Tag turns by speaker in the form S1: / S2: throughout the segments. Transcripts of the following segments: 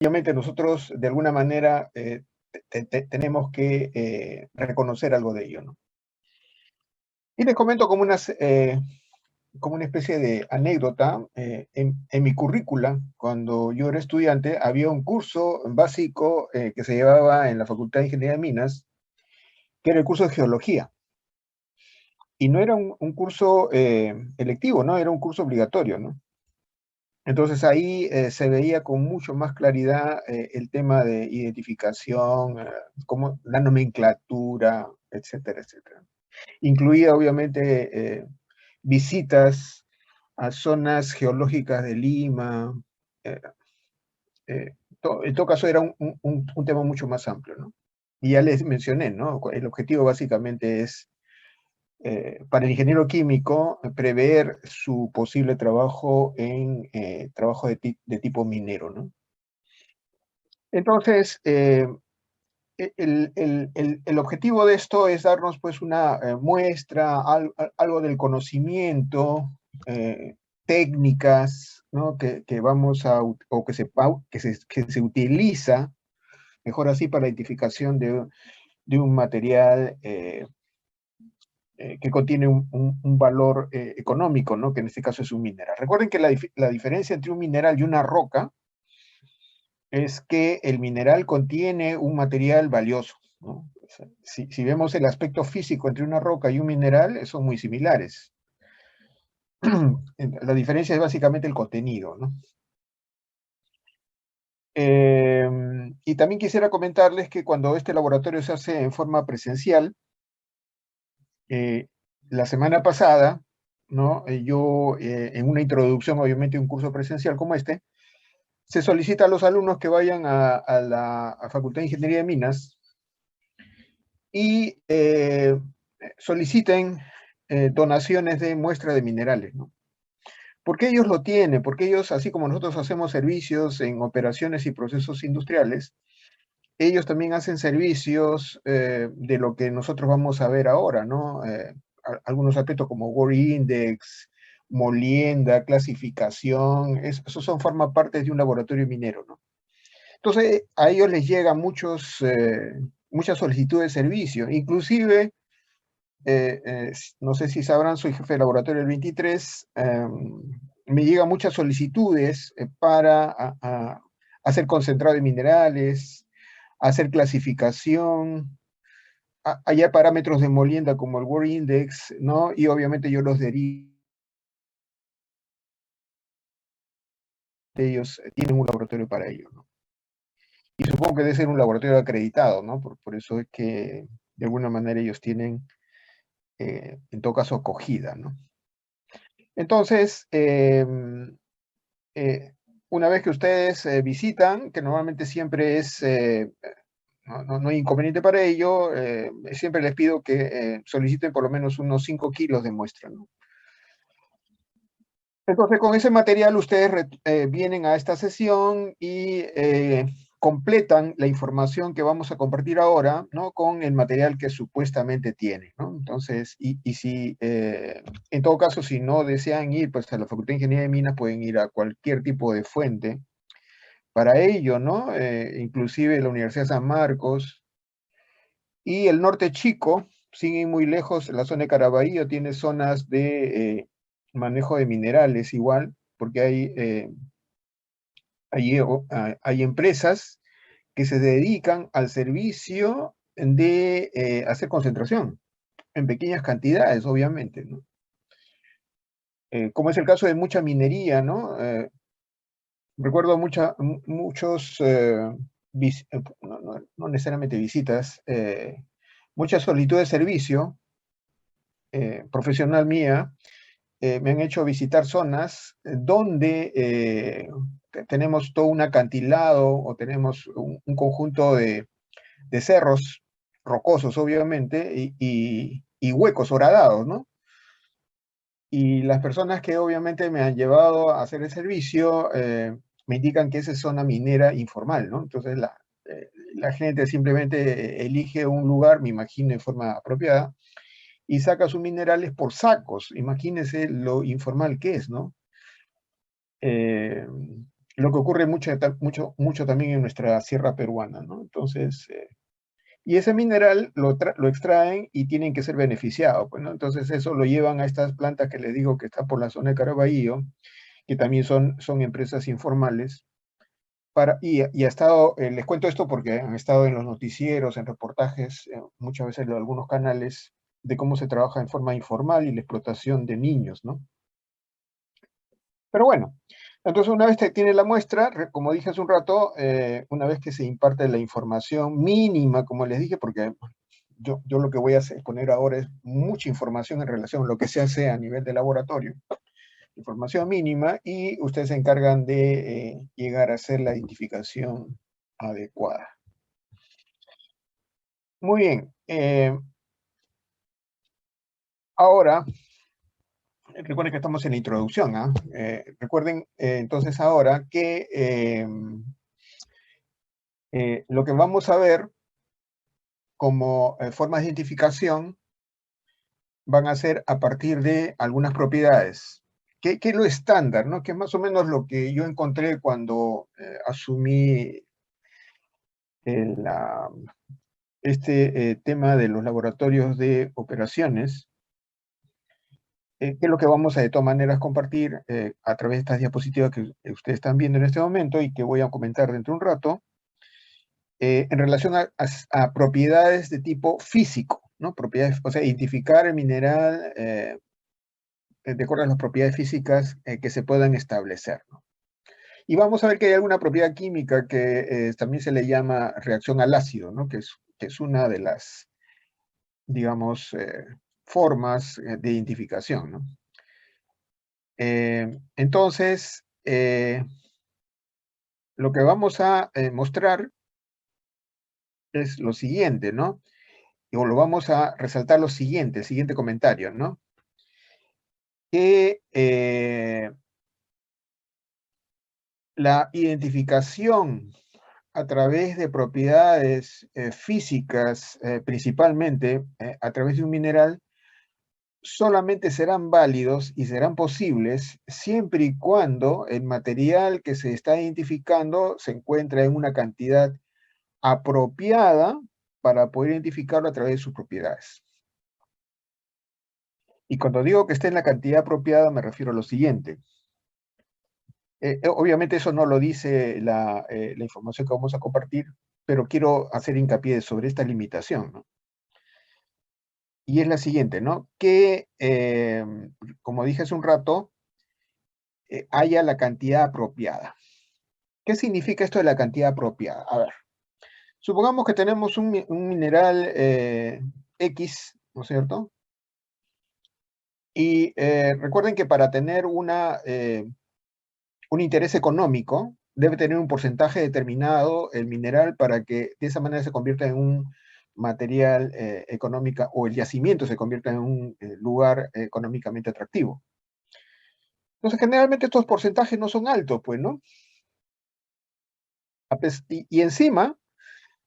S1: obviamente nosotros de alguna manera tenemos que reconocer algo de ello, ¿no? Y les comento como una especie de anécdota. En mi currícula, cuando yo era estudiante, había un curso básico que se llevaba en la Facultad de Ingeniería de Minas, que era el curso de geología. Y no era un curso electivo, ¿no? Era un curso obligatorio, ¿no? Entonces ahí se veía con mucho más claridad el tema de identificación, como la nomenclatura, etcétera, etcétera. Incluía obviamente visitas a zonas geológicas de Lima. eh, en todo caso era un tema mucho más amplio, ¿no? Y ya les mencioné, ¿no? El objetivo básicamente es para el ingeniero químico, prever su posible trabajo en trabajo de tipo minero, ¿no? Entonces, el objetivo de esto es darnos pues una muestra, algo del conocimiento, eh, técnicas, ¿no? Que vamos a, o que se utiliza, mejor así, para la identificación de un material que contiene un valor económico, ¿no? Que en este caso es un mineral. Recuerden que la diferencia entre un mineral y una roca es que el mineral contiene un material valioso, ¿no? O sea, si vemos el aspecto físico entre una roca y un mineral, son muy similares. La diferencia es básicamente el contenido, ¿no? Y también quisiera comentarles que cuando este laboratorio se hace en forma presencial, eh, la semana pasada, ¿no? Yo, en una introducción, obviamente, un curso presencial como este, se solicita a los alumnos que vayan a la Facultad de Ingeniería de Minas y soliciten donaciones de muestra de minerales, ¿no? Porque ellos lo tienen, porque ellos, así como nosotros hacemos servicios en operaciones y procesos industriales, ellos también hacen servicios de lo que nosotros vamos a ver ahora, ¿no? Algunos aspectos como World Index, molienda, clasificación, eso son, forma parte de un laboratorio minero, ¿no? Entonces, a ellos les llegan muchas solicitudes de servicio, inclusive, no sé si sabrán, soy jefe de laboratorio del 23, me llegan muchas solicitudes para hacer concentrado de minerales, hacer clasificación, hallar parámetros de molienda como el World Index, ¿no? Y obviamente yo los derivo, ellos tienen un laboratorio para ello, ¿no? Y supongo que debe ser un laboratorio acreditado, ¿no? Por eso es que de alguna manera ellos tienen, en todo caso, acogida, ¿no? Entonces, eh, una vez que ustedes visitan, que normalmente siempre es, no hay inconveniente para ello, siempre les pido que soliciten por lo menos unos 5 kilos de muestra, ¿no? Entonces, con ese material ustedes vienen a esta sesión y completan la información que vamos a compartir ahora, ¿no? Con el material que supuestamente tienen, ¿no? Entonces, y si, en todo caso, si no desean ir pues, a la Facultad de Ingeniería de Minas, pueden ir a cualquier tipo de fuente para ello, ¿no? Inclusive la Universidad de San Marcos y el Norte Chico, sin ir muy lejos, la zona de Caraballo tiene zonas de manejo de minerales igual, porque hay empresas que se dedican al servicio de hacer concentración, en pequeñas cantidades, obviamente, ¿no? Como es el caso de mucha minería, ¿no? Recuerdo muchos, no necesariamente visitas, muchas solicitudes de servicio profesional mía, me han hecho visitar zonas donde tenemos todo un acantilado o tenemos un conjunto de cerros rocosos, obviamente, y huecos horadados, ¿no? Y las personas que obviamente me han llevado a hacer el servicio me indican que esa es zona minera informal, ¿no? Entonces la gente simplemente elige un lugar, me imagino, de forma apropiada, y saca sus minerales por sacos. Imagínense lo informal que es, ¿no? Eh, lo que ocurre mucho también en nuestra sierra peruana, ¿no? Entonces, y ese mineral lo extraen y tienen que ser beneficiados, pues, ¿no? Entonces eso lo llevan a estas plantas que les digo que están por la zona de Caraballo, que también son empresas informales. Y ha estado, les cuento esto porque han estado en los noticieros, en reportajes, muchas veces en algunos canales, de cómo se trabaja en forma informal y la explotación de niños, ¿no? Pero bueno, entonces una vez que tiene la muestra, como dije hace un rato, una vez que se imparte la información mínima, como les dije, porque yo lo que voy a hacer, poner ahora es mucha información en relación a lo que se hace a nivel de laboratorio, información mínima, y ustedes se encargan de llegar a hacer la identificación adecuada. Muy bien. Ahora, recuerden que estamos en la introducción, ¿ah? Recuerden entonces ahora que lo que vamos a ver como formas de identificación van a ser a partir de algunas propiedades. ¿Qué es lo estándar, ¿no? Que es más o menos lo que yo encontré cuando asumí la, este tema de los laboratorios de operaciones, que es lo que vamos a de todas maneras compartir a través de estas diapositivas que ustedes están viendo en este momento y que voy a comentar dentro de un rato, en relación a propiedades de tipo físico, ¿no? Propiedades, o sea, identificar el mineral de acuerdo a las propiedades físicas que se puedan establecer, ¿no? Y vamos a ver que hay alguna propiedad química que también se le llama reacción al ácido, ¿no? Que es una de las, digamos, formas de identificación, ¿no? Entonces, lo que vamos a mostrar es lo siguiente, ¿no? O lo vamos a resaltar lo siguiente, el siguiente comentario, ¿no? Que la identificación a través de propiedades físicas, principalmente a través de un mineral, solamente serán válidos y serán posibles siempre y cuando el material que se está identificando se encuentra en una cantidad apropiada para poder identificarlo a través de sus propiedades. Y cuando digo que esté en la cantidad apropiada, me refiero a lo siguiente. Obviamente eso no lo dice la información que vamos a compartir, pero quiero hacer hincapié sobre esta limitación, ¿no? Y es la siguiente, ¿no? Que, como dije hace un rato, haya la cantidad apropiada. ¿Qué significa esto de la cantidad apropiada? A ver, supongamos que tenemos un mineral X, ¿no es cierto? Y recuerden que para tener un interés económico, debe tener un porcentaje determinado el mineral para que de esa manera se convierta en un material económico, o el yacimiento se convierta en un lugar económicamente atractivo. Entonces, generalmente estos porcentajes no son altos, pues, ¿no? Y encima,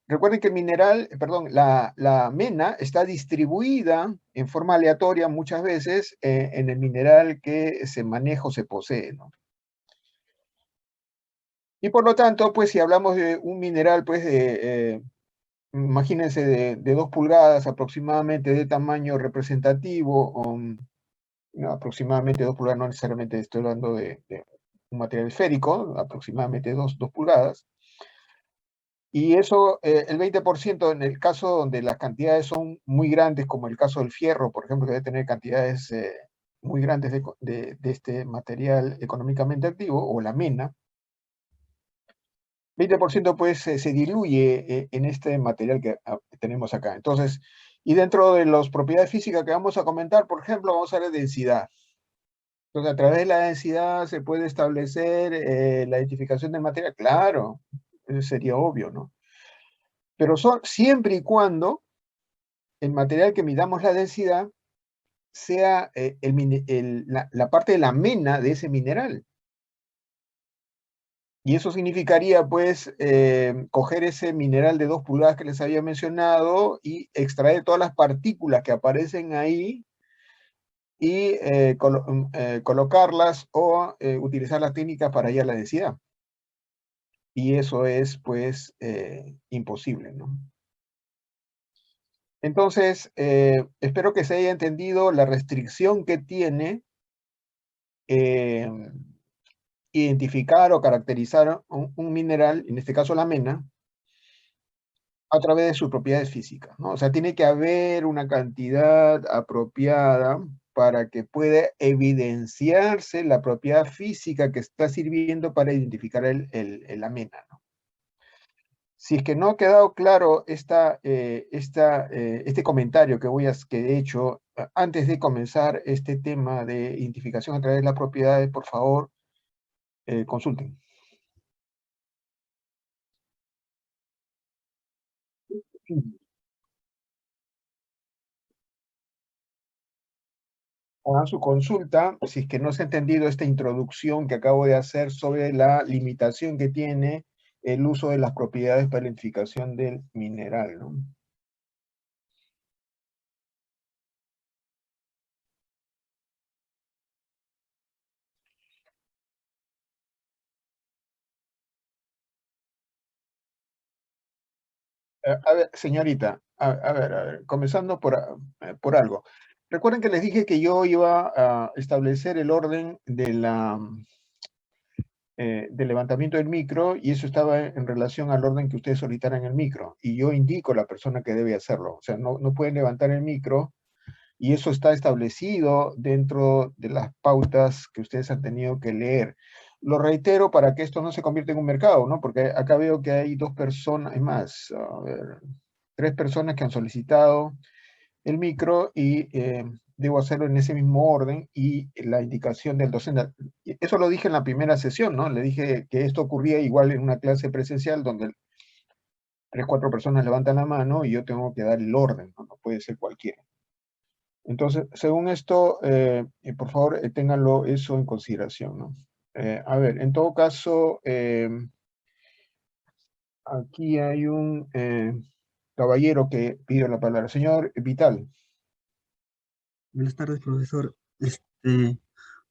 S1: recuerden que el mineral, perdón, la mena está distribuida en forma aleatoria muchas veces en el mineral que se maneja o se posee, ¿no? Y por lo tanto, pues si hablamos de un mineral, pues imagínense de 2 pulgadas aproximadamente de tamaño representativo, no, aproximadamente 2 pulgadas, no necesariamente estoy hablando de un material esférico, aproximadamente 2 pulgadas. Y eso, el 20% en el caso donde las cantidades son muy grandes, como el caso del fierro, por ejemplo, que debe tener cantidades muy grandes de este material económicamente activo, o la mena, 20% pues se diluye en este material que tenemos acá. Entonces, y dentro de las propiedades físicas que vamos a comentar, por ejemplo, vamos a ver densidad. Entonces, a través de la densidad se puede establecer la identificación del material. Claro, eso sería obvio, ¿no? Pero siempre y cuando el material que midamos la densidad sea la parte de la mena de ese mineral. Y eso significaría, pues, coger ese mineral de 2 pulgadas que les había mencionado y extraer todas las partículas que aparecen ahí y colocarlas o utilizar las técnicas para hallar la densidad. y eso es, pues, imposible, ¿no? Entonces, espero que se haya entendido la restricción que tiene identificar o caracterizar un mineral, en este caso la mena, a través de sus propiedades físicas, ¿no? O sea, tiene que haber una cantidad apropiada para que pueda evidenciarse la propiedad física que está sirviendo para identificar la mena, ¿no? Si es que no ha quedado claro este comentario que he hecho antes de comenzar este tema de identificación a través de las propiedades, por favor, consulten. Hagan su consulta si es que no se ha entendido esta introducción que acabo de hacer sobre la limitación que tiene el uso de las propiedades para la identificación del mineral, ¿no? A ver, señorita, a ver, comenzando por algo. Recuerden que les dije que yo iba a establecer el orden del levantamiento del micro y eso estaba en relación al orden que ustedes solicitaran en el micro. Y yo indico a la persona que debe hacerlo. O sea, no pueden levantar el micro y eso está establecido dentro de las pautas que ustedes han tenido que leer. Lo reitero para que esto no se convierta en un mercado, ¿no? Porque acá veo que hay dos personas, es más, a ver, tres personas que han solicitado el micro y debo hacerlo en ese mismo orden y la indicación del docente. Eso lo dije en la primera sesión, ¿no? Le dije que esto ocurría igual en una clase presencial donde tres, cuatro personas levantan la mano y yo tengo que dar el orden, ¿no? No puede ser cualquiera. Entonces, según esto, por favor, ténganlo eso en consideración, ¿no? A ver, en todo caso, aquí hay un caballero que pide la palabra. Señor Vital.
S2: Buenas tardes, profesor.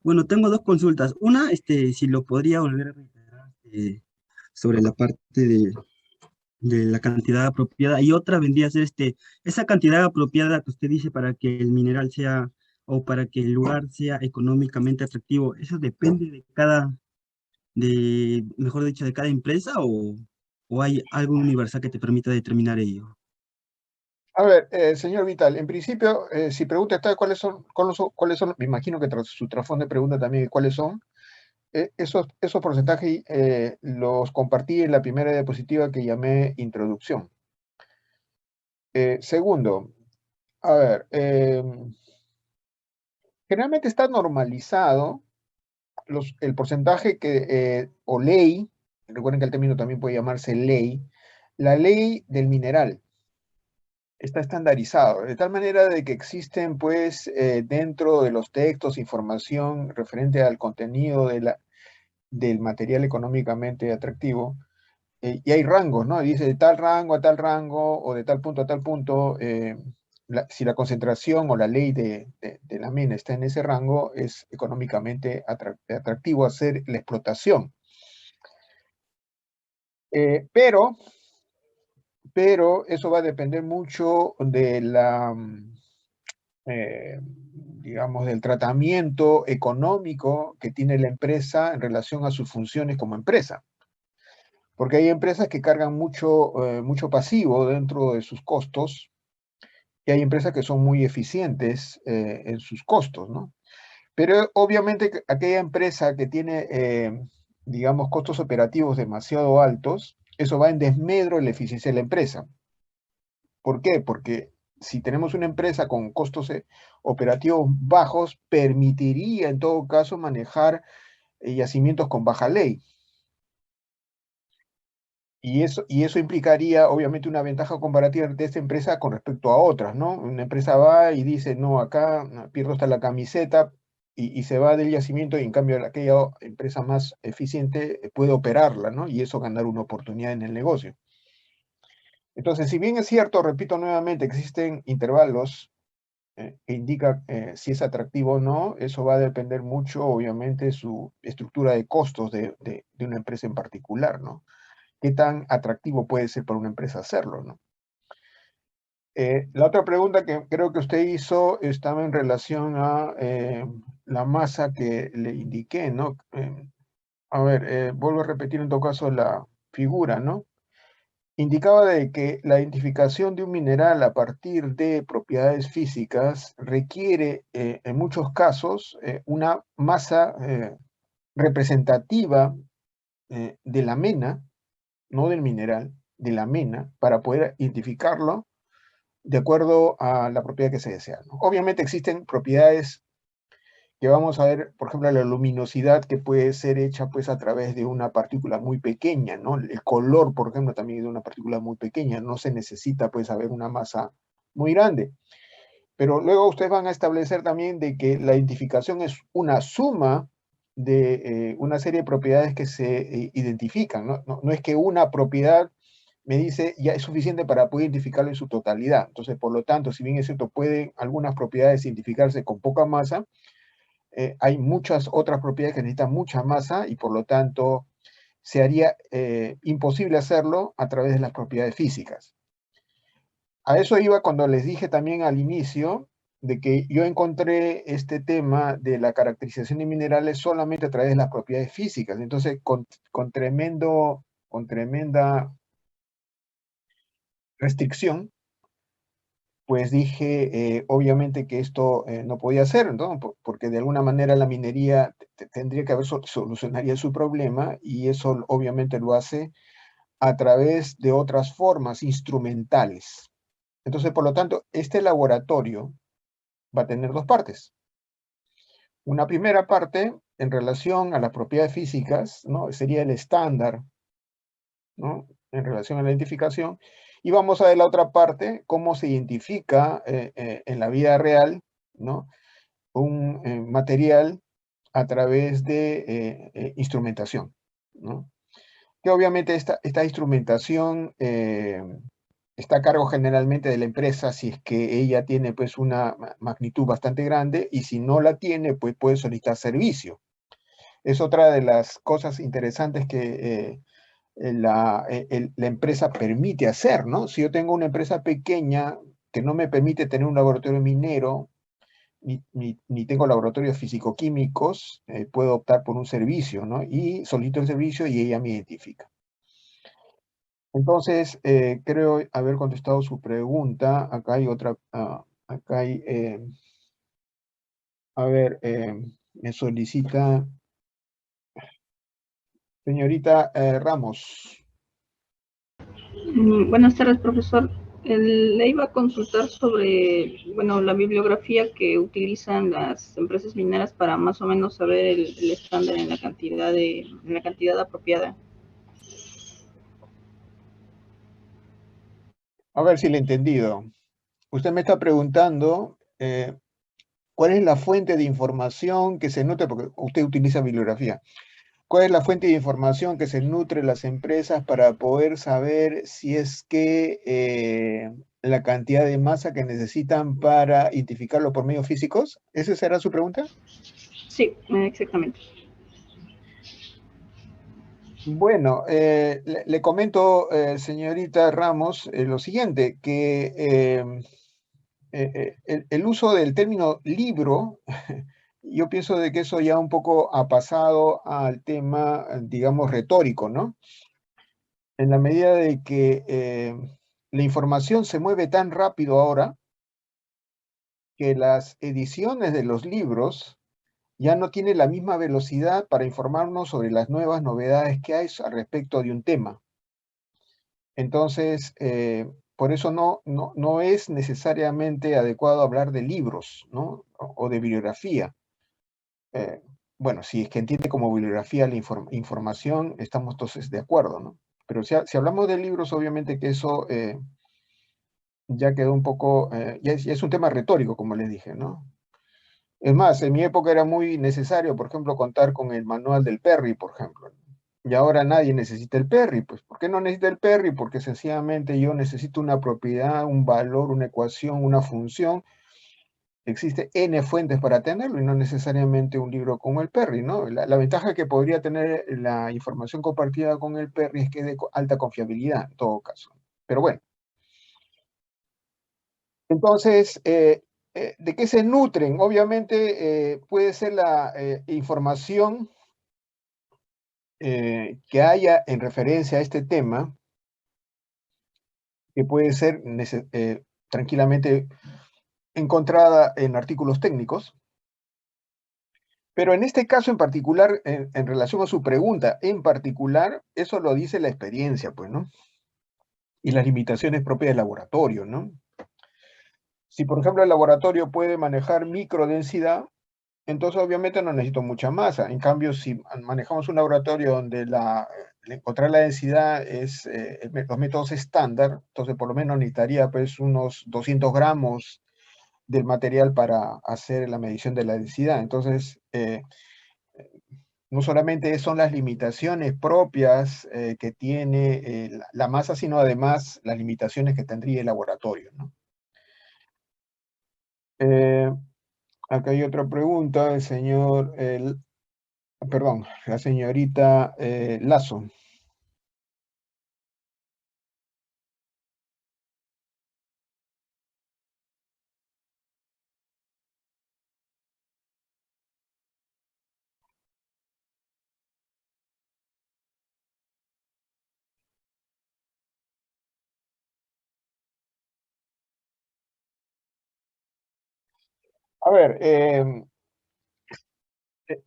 S2: Bueno, tengo dos consultas. Una, si lo podría volver a reiterar, sobre la parte de la cantidad apropiada, y otra vendría a ser, esa cantidad apropiada que usted dice para que el mineral sea, o para que el lugar sea económicamente atractivo. ¿Eso depende mejor dicho, de cada empresa, o hay algo universal que te permita determinar ello?
S1: A ver, señor Vital, en principio, si pregunta está cuáles son, me imagino que tras su trasfondo de pregunta también cuáles son, esos porcentajes los compartí en la primera diapositiva que llamé introducción. Segundo, a ver, generalmente está normalizado el porcentaje o ley, recuerden que el término también puede llamarse ley, la ley del mineral. Está estandarizado, de tal manera de que existen, pues, dentro de los textos, información referente al contenido del material económicamente atractivo, y hay rangos, ¿no? Dice de tal rango a tal rango, o de tal punto a tal punto, si la concentración o la ley de la mina está en ese rango, es económicamente atractivo hacer la explotación. Eh, pero, pero eso va a depender mucho digamos, del tratamiento económico que tiene la empresa en relación a sus funciones como empresa. Porque hay empresas que cargan mucho pasivo dentro de sus costos y hay empresas que son muy eficientes en sus costos, ¿no? Pero obviamente aquella empresa que tiene, digamos, costos operativos demasiado altos, eso va en desmedro de la eficiencia de la empresa. ¿Por qué? Porque si tenemos una empresa con costos operativos bajos, permitiría en todo caso manejar yacimientos con baja ley. Y eso implicaría obviamente una ventaja comparativa de esta empresa con respecto a otras, ¿no? Una empresa va y dice, no, acá pierdo hasta la camiseta y se va del yacimiento y en cambio aquella empresa más eficiente puede operarla, ¿no? Y eso ganar una oportunidad en el negocio. Entonces, si bien es cierto, repito nuevamente, existen intervalos que indica si es atractivo o no, eso va a depender mucho, obviamente, de su estructura de costos de una empresa en particular, ¿no? qué tan atractivo puede ser para una empresa hacerlo, ¿no? La otra pregunta que creo que usted hizo estaba en relación a la masa que le indiqué, ¿no? A ver, vuelvo a repetir en todo caso la figura, ¿no? Indicaba de que la identificación de un mineral a partir de propiedades físicas requiere, en muchos casos, una masa representativa de la mena, no del mineral, de la mena, para poder identificarlo de acuerdo a la propiedad que se desea, ¿no? Obviamente existen propiedades que vamos a ver, por ejemplo, la luminosidad que puede ser hecha pues a través de una partícula muy pequeña, ¿no? El color, por ejemplo, también es de una partícula muy pequeña, no se necesita pues saber una masa muy grande. Pero luego ustedes van a establecer también de que la identificación es una suma de una serie de propiedades que se identifican, ¿no? No es que una propiedad me dice ya es suficiente para poder identificarlo en su totalidad. Entonces, por lo tanto, si bien es cierto, pueden algunas propiedades identificarse con poca masa, hay muchas otras propiedades que necesitan mucha masa y por lo tanto se haría imposible hacerlo a través de las propiedades físicas. A eso iba cuando les dije también al inicio de que yo encontré este tema de la caracterización de minerales solamente a través de las propiedades físicas. Entonces, con tremenda restricción, pues dije, obviamente que esto no podía ser, ¿no? Porque de alguna manera la minería tendría que haber solucionaría su problema y eso obviamente lo hace a través de otras formas instrumentales. Entonces, por lo tanto, este laboratorio va a tener dos partes. Una primera parte en relación a las propiedades físicas, ¿no? Sería el estándar, ¿no? En relación a la identificación. Y vamos a ver la otra parte, cómo se identifica en la vida real, ¿no? Un material a través de instrumentación, ¿no? Que obviamente esta instrumentación está a cargo generalmente de la empresa si es que ella tiene pues una magnitud bastante grande y si no la tiene pues puede solicitar servicio. Es otra de las cosas interesantes que la empresa permite hacer, ¿no? Si yo tengo una empresa pequeña que no me permite tener un laboratorio minero, ni tengo laboratorios físico-químicos, puedo optar por un servicio, ¿no? Y solicito el servicio y ella me identifica. Entonces, creo haber contestado su pregunta. Acá hay otra, acá hay, a ver, me solicita, señorita Ramos.
S3: Buenas tardes, profesor. Le iba a consultar sobre, bueno, la bibliografía que utilizan las empresas mineras para más o menos saber el estándar en la cantidad apropiada.
S1: A ver si le he entendido. Usted me está preguntando cuál es la fuente de información que se nutre, porque usted utiliza bibliografía. ¿Cuál es la fuente de información que se nutre las empresas para poder saber si es que la cantidad de masa que necesitan para identificarlo por medios físicos? ¿Esa será su pregunta?
S3: Sí, exactamente.
S1: Bueno, le comento, señorita Ramos, lo siguiente, que el uso del término libro, yo pienso de que eso ya un poco ha pasado al tema, digamos, retórico, ¿no? En la medida de que la información se mueve tan rápido ahora que las ediciones de los libros ya no tienen la misma velocidad para informarnos sobre las nuevas novedades que hay al respecto de un tema. Entonces, por eso no es necesariamente adecuado hablar de libros, ¿no? O de bibliografía. Eh, bueno, si es que entiende como bibliografía la información, estamos entonces de acuerdo, ¿no? Pero si hablamos de libros, obviamente que eso ya quedó un poco, ya es un tema retórico, como les dije, ¿no? Es más, en mi época era muy necesario, por ejemplo, contar con el manual del Perry, por ejemplo. Y ahora nadie necesita el Perry. Pues, ¿por qué no necesita el Perry? Porque sencillamente yo necesito una propiedad, un valor, una ecuación, una función, existe N fuentes para tenerlo y no necesariamente un libro como el Perry, ¿no? La ventaja que podría tener la información compartida con el Perry es que es de alta confiabilidad, en todo caso. Pero bueno. Entonces, ¿de qué se nutren? Obviamente puede ser la información que haya en referencia a este tema, que puede ser tranquilamente encontrada en artículos técnicos, pero en este caso en particular, en relación a su pregunta en particular, eso lo dice la experiencia, pues, ¿no? Y las limitaciones propias del laboratorio, ¿no? Si, por ejemplo, el laboratorio puede manejar microdensidad, entonces obviamente no necesito mucha masa. En cambio, si manejamos un laboratorio donde encontrar la densidad es los métodos estándar, entonces por lo menos necesitaría pues unos 200 gramos del material para hacer la medición de la densidad. Entonces, no solamente son las limitaciones propias que tiene la masa, sino además las limitaciones que tendría el laboratorio, ¿no? Acá hay otra pregunta, perdón, la señorita Lazo. A ver,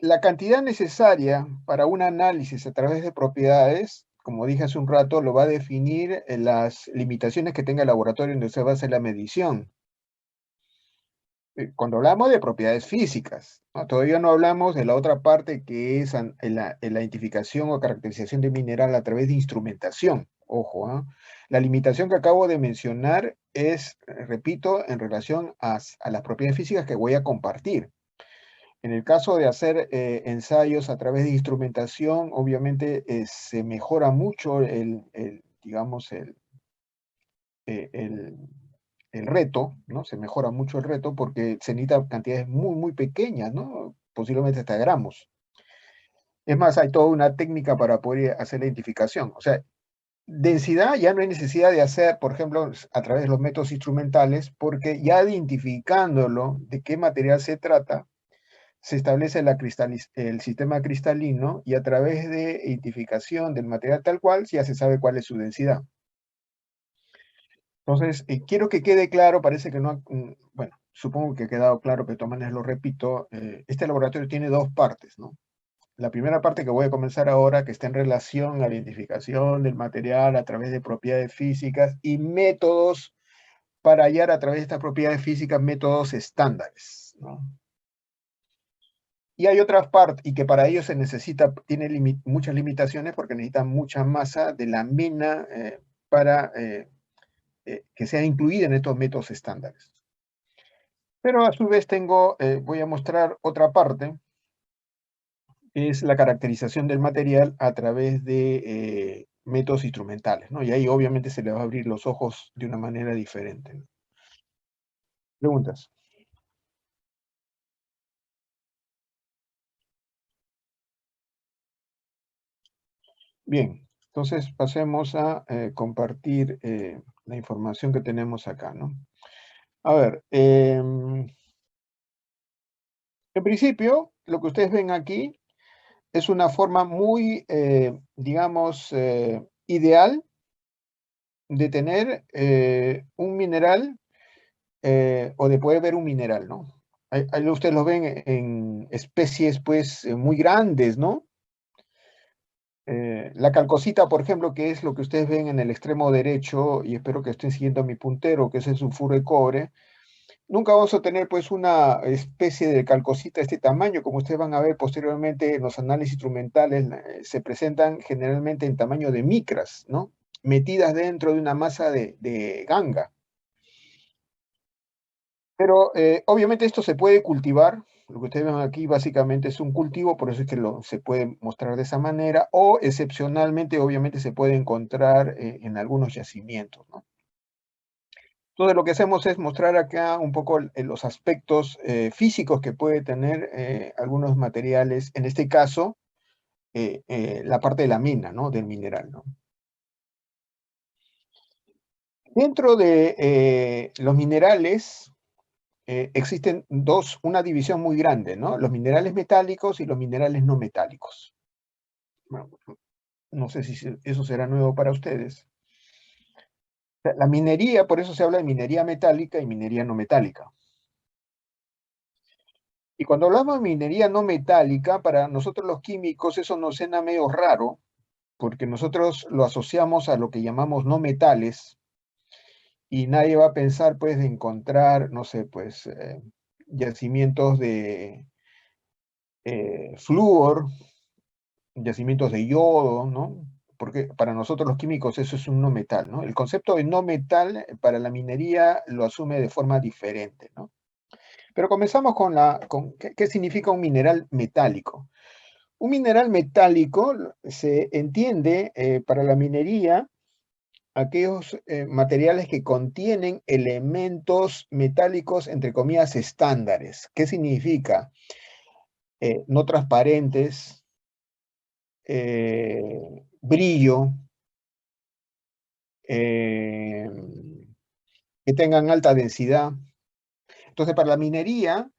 S1: la cantidad necesaria para un análisis a través de propiedades, como dije hace un rato, lo va a definir las limitaciones que tenga el laboratorio donde se va a hacer la medición. Cuando hablamos de propiedades físicas, ¿no? Todavía no hablamos de la otra parte que es la identificación o caracterización de mineral a través de instrumentación. Ojo, ¿eh? La limitación que acabo de mencionar es, repito, en relación a las propiedades físicas que voy a compartir. En el caso de hacer ensayos a través de instrumentación, obviamente se mejora mucho digamos, el reto, ¿no? Se mejora mucho el reto porque se necesitan cantidades muy, muy pequeñas, ¿no? Posiblemente hasta gramos. Es más, hay toda una técnica para poder hacer la identificación. O sea, densidad ya no hay necesidad de hacer, por ejemplo, a través de los métodos instrumentales, porque ya identificándolo de qué material se trata, se establece el sistema cristalino y a través de identificación del material tal cual, ya se sabe cuál es su densidad. Entonces, quiero que quede claro, parece que no, bueno, supongo que ha quedado claro, pero de todas maneras lo repito, este laboratorio tiene dos partes, ¿no? La primera parte que voy a comenzar ahora, que está en relación a la identificación del material a través de propiedades físicas y métodos para hallar a través de estas propiedades físicas métodos estándares, ¿no? Y hay otras partes, y que para ello se necesita, tiene muchas limitaciones porque necesita mucha masa de la mina para que sea incluida en estos métodos estándares. Pero a su vez voy a mostrar otra parte, es la caracterización del material a través de métodos instrumentales, ¿no? Y ahí obviamente se le va a abrir los ojos de una manera diferente, ¿no? Preguntas. Bien, entonces pasemos a compartir la información que tenemos acá, ¿no? A ver, en principio, lo que ustedes ven aquí es una forma muy, digamos, ideal de tener un mineral o de poder ver un mineral, ¿no? Ahí ustedes lo ven en especies, pues, muy grandes, ¿no? La calcosita, por ejemplo, que es lo que ustedes ven en el extremo derecho, y espero que estén siguiendo mi puntero, que es el sulfuro de cobre, nunca vamos a tener pues una especie de calcosita de este tamaño, como ustedes van a ver posteriormente en los análisis instrumentales, se presentan generalmente en tamaño de micras, ¿no? Metidas dentro de una masa de ganga. Pero obviamente esto se puede cultivar. Lo que ustedes ven aquí básicamente es un cultivo, por eso es que se puede mostrar de esa manera, o excepcionalmente obviamente se puede encontrar en algunos yacimientos, ¿no? Entonces lo que hacemos es mostrar acá un poco los aspectos físicos que puede tener algunos materiales, en este caso, la parte de la mina, ¿no? Del mineral, ¿no? Dentro de los minerales existen una división muy grande, ¿no? Los minerales metálicos y los minerales no metálicos. Bueno, no sé si eso será nuevo para ustedes. La minería, por eso se habla de minería metálica y minería no metálica. Y cuando hablamos de minería no metálica, para nosotros los químicos eso nos suena medio raro, porque nosotros lo asociamos a lo que llamamos no metales, y nadie va a pensar, pues, de encontrar, no sé, pues, yacimientos de flúor, yacimientos de yodo, ¿no? Porque para nosotros los químicos eso es un no metal, ¿no? El concepto de no metal para la minería lo asume de forma diferente, ¿no? Pero comenzamos con ¿qué significa un mineral metálico? Un mineral metálico se entiende para la minería aquellos materiales que contienen elementos metálicos, entre comillas, estándares. ¿Qué significa? No transparentes, brillo, eh, que tengan alta densidad. Entonces, para la minería,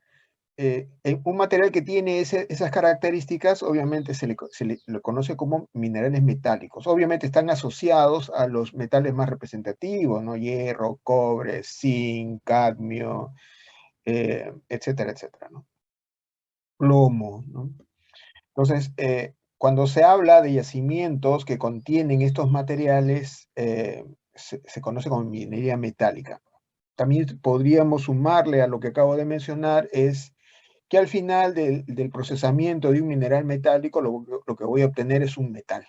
S1: un material que tiene esas características, obviamente le conoce como minerales metálicos. Obviamente están asociados a los metales más representativos, ¿no? Hierro, cobre, zinc, cadmio, etcétera, etcétera, ¿no? Plomo, ¿no? Entonces, cuando se habla de yacimientos que contienen estos materiales, se conoce como minería metálica. También podríamos sumarle a lo que acabo de mencionar, es que al final del procesamiento de un mineral metálico, lo que voy a obtener es un metal.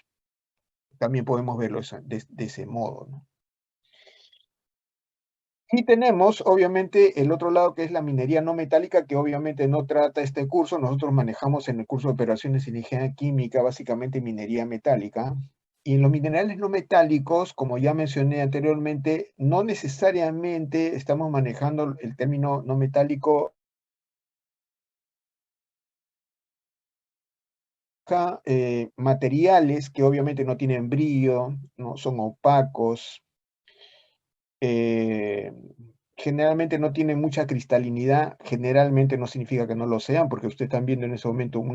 S1: También podemos verlo de ese modo, ¿no? Y tenemos, obviamente, el otro lado que es la minería no metálica, que obviamente no trata este curso. Nosotros manejamos en el curso de operaciones en ingeniería química, básicamente minería metálica. Y en los minerales no metálicos, como ya mencioné anteriormente, no necesariamente estamos manejando el término no metálico materiales que obviamente no tienen brillo, no son opacos, eh, generalmente no tienen mucha cristalinidad, generalmente no significa que no lo sean, porque ustedes están viendo en ese momento un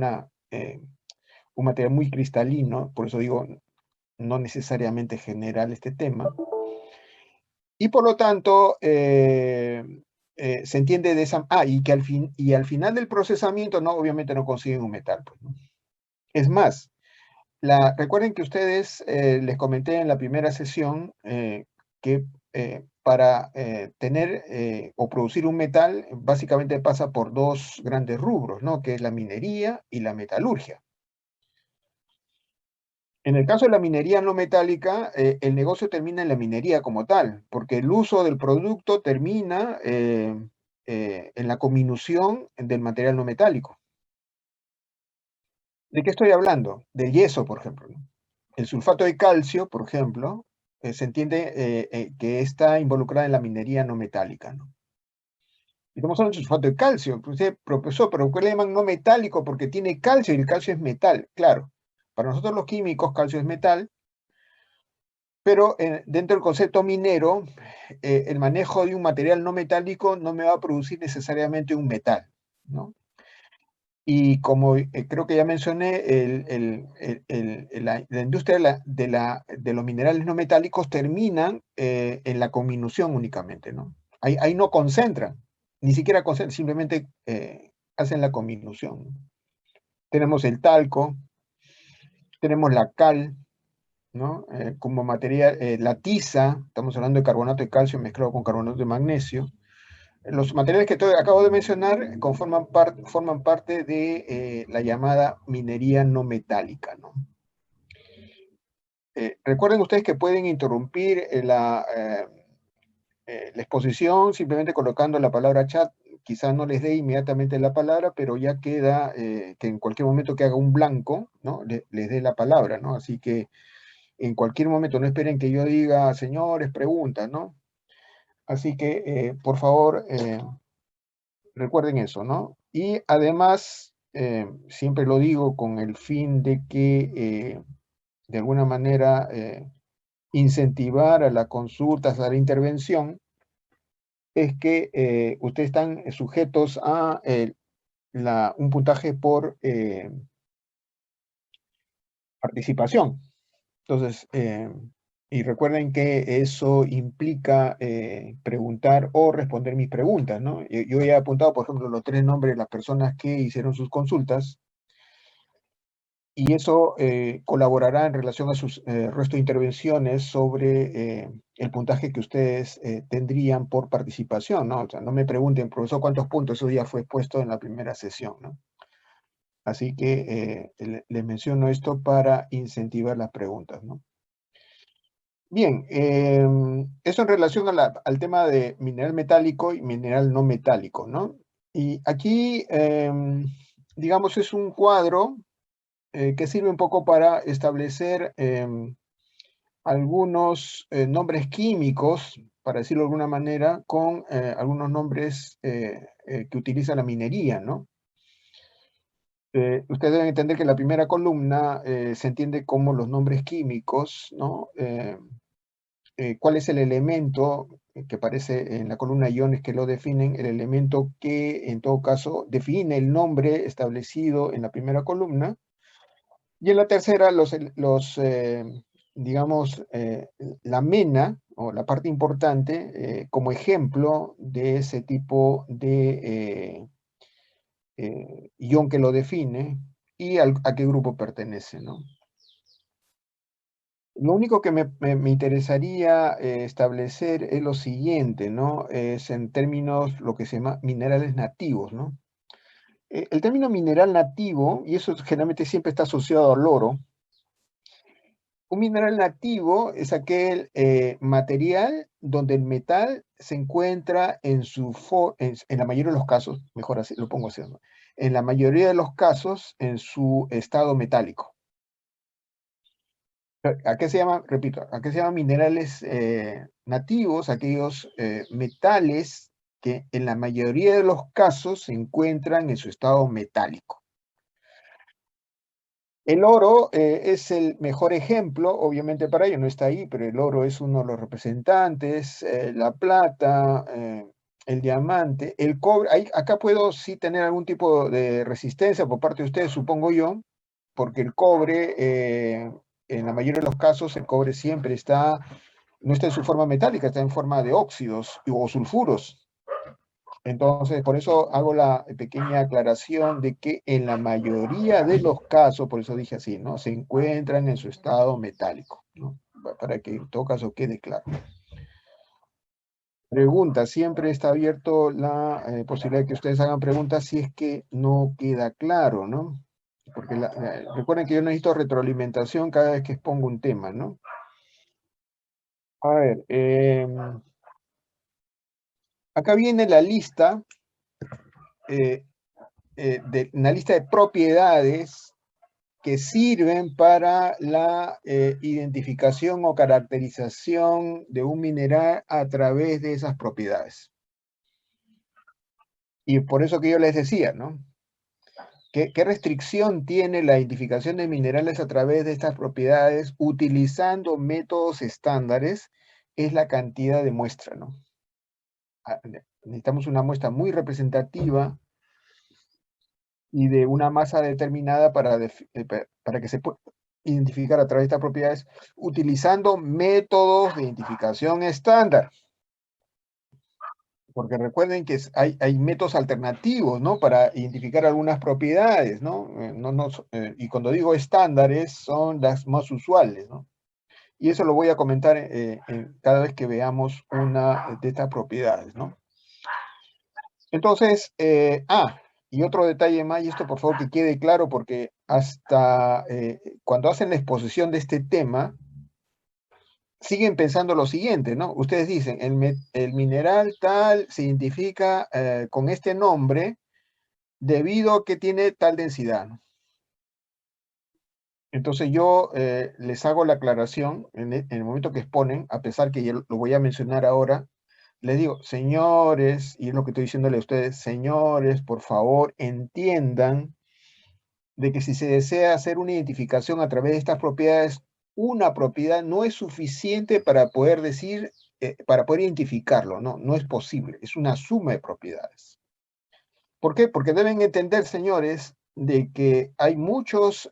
S1: material muy cristalino, por eso digo, no necesariamente general este tema, y por lo tanto, se entiende de esa... y que al final del procesamiento, no, obviamente no consiguen un metal, pues, ¿no? Es más, recuerden que ustedes, les comenté en la primera sesión, que para tener o producir un metal, básicamente pasa por dos grandes rubros, ¿no? Que es la minería y la metalurgia. En el caso de la minería no metálica, el negocio termina en la minería como tal, porque el uso del producto termina en la comminución del material no metálico. ¿De qué estoy hablando? Del yeso, por ejemplo, ¿no? El sulfato de calcio, por ejemplo, se entiende que está involucrada en la minería no metálica, ¿no? Y estamos hablando del sulfato de calcio. Usted, profesor, ¿pero qué le llaman no metálico? Porque tiene calcio y el calcio es metal. Claro, para nosotros los químicos, calcio es metal, pero dentro del concepto minero, el manejo de un material no metálico no me va a producir necesariamente un metal, ¿no? Y como creo que ya mencioné, la industria de los minerales no metálicos terminan en la comminución únicamente, ¿no? Ahí no concentran, ni siquiera concentran, simplemente hacen la comminución, ¿no? Tenemos el talco, tenemos la cal, ¿no? Como material, la tiza, estamos hablando de carbonato de calcio mezclado con carbonato de magnesio. Los materiales que acabo de mencionar forman parte de la llamada minería no metálica, ¿no? Recuerden ustedes que pueden interrumpir la exposición simplemente colocando la palabra chat. Quizás no les dé inmediatamente la palabra, pero ya queda que en cualquier momento que haga un blanco, ¿no? Les dé la palabra, ¿no? Así que en cualquier momento no esperen que yo diga, señores, preguntas, ¿no? Así que, por favor, recuerden eso, ¿no? Y además, siempre lo digo con el fin de que, de alguna manera, incentivar a las consultas, a la intervención, es que ustedes están sujetos a un puntaje por participación. Entonces, y recuerden que eso implica preguntar o responder mis preguntas, ¿no? Yo he apuntado, por ejemplo, los 3 nombres de las personas que hicieron sus consultas, y eso colaborará en relación a sus resto de intervenciones sobre el puntaje que ustedes tendrían por participación, ¿no? O sea, no me pregunten, profesor, ¿cuántos puntos? Eso ya fue expuesto en la primera sesión, ¿no? Así que les menciono esto para incentivar las preguntas, ¿no? Bien, eso en relación al tema de mineral metálico y mineral no metálico, ¿no? Y aquí, digamos, es un cuadro que sirve un poco para establecer algunos nombres químicos, para decirlo de alguna manera, con algunos nombres que utiliza la minería, ¿no? Ustedes deben entender que la primera columna se entiende como los nombres químicos, ¿no? ¿Cuál es el elemento que aparece en la columna iones que lo definen? El elemento que, en todo caso, define el nombre establecido en la primera columna. Y en la tercera, digamos, la mena, o la parte importante, como ejemplo de ese tipo de ion que lo define y a qué grupo pertenece, ¿no? Lo único que me interesaría establecer es lo siguiente, ¿no? Es en términos, lo que se llama minerales nativos, ¿no? El término mineral nativo, y eso generalmente siempre está asociado al oro. Un mineral nativo es aquel material donde el metal se encuentra en la mayoría de los casos, mejor así, lo pongo así, ¿no? En la mayoría de los casos, en su estado metálico. ¿A qué se llama? Repito, ¿a qué se llaman minerales nativos? Aquellos metales que en la mayoría de los casos se encuentran en su estado metálico. El oro es el mejor ejemplo, obviamente para ello no está ahí, pero el oro es uno de los representantes, la plata, el diamante, el cobre. Acá puedo sí tener algún tipo de resistencia por parte de ustedes, supongo yo, porque el cobre, en la mayoría de los casos, el cobre siempre no está en su forma metálica, está en forma de óxidos o sulfuros. Entonces, por eso hago la pequeña aclaración de que en la mayoría de los casos, por eso dije así, ¿no? Se encuentran en su estado metálico, ¿no? Para que en todo caso quede claro. Pregunta, siempre está abierto la posibilidad de que ustedes hagan preguntas si es que no queda claro, ¿no? Porque recuerden que yo necesito retroalimentación cada vez que expongo un tema, ¿no? A ver, acá viene la lista, una lista de propiedades que sirven para la identificación o caracterización de un mineral a través de esas propiedades. Y por eso que yo les decía, ¿no? ¿Qué restricción tiene la identificación de minerales a través de estas propiedades utilizando métodos estándares? Es la cantidad de muestra, ¿no? Necesitamos una muestra muy representativa y de una masa determinada para que se pueda identificar a través de estas propiedades utilizando métodos de identificación estándar. Porque recuerden que hay métodos alternativos, ¿no? Para identificar algunas propiedades, ¿no? Y cuando digo estándares, son las más usuales, ¿no? Y eso lo voy a comentar cada vez que veamos una de estas propiedades, ¿no? Entonces, y otro detalle más, y esto por favor que quede claro, porque hasta cuando hacen la exposición de este tema, siguen pensando lo siguiente, ¿no? Ustedes dicen, el mineral tal se identifica con este nombre debido a que tiene tal densidad, ¿no? Entonces yo les hago la aclaración en el momento que exponen, a pesar que ya lo voy a mencionar ahora, les digo, señores, y es lo que estoy diciéndole a ustedes, señores, por favor, entiendan de que si se desea hacer una identificación a través de estas propiedades, una propiedad no es suficiente para poder decir, para poder identificarlo, no, no es posible, es una suma de propiedades. ¿Por qué? Porque deben entender, señores, de que hay muchas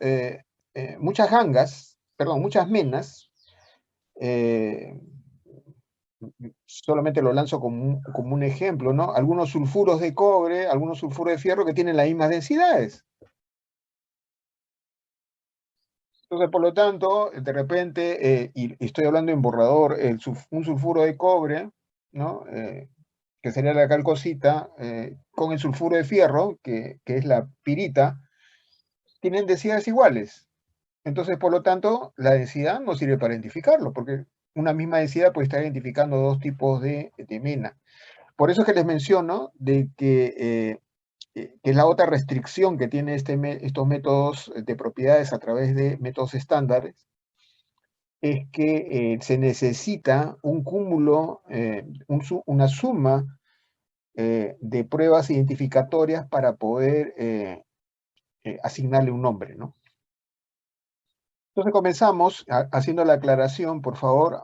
S1: gangas, perdón, muchas menas, solamente lo lanzo como un ejemplo, ¿no? Algunos sulfuros de cobre, algunos sulfuros de fierro que tienen las mismas densidades. Entonces, por lo tanto, de repente, y estoy hablando en borrador, un sulfuro de cobre, ¿no? Que sería la calcosita, con el sulfuro de fierro, que es la pirita, tienen densidades iguales. Entonces, por lo tanto, la densidad no sirve para identificarlo, porque una misma densidad puede estar identificando dos tipos de mena. Por eso es que les menciono de que es la otra restricción que tiene estos métodos de propiedades a través de métodos estándares, es que se necesita un cúmulo, una suma de pruebas identificatorias para poder asignarle un nombre, ¿no? Entonces comenzamos haciendo la aclaración, por favor,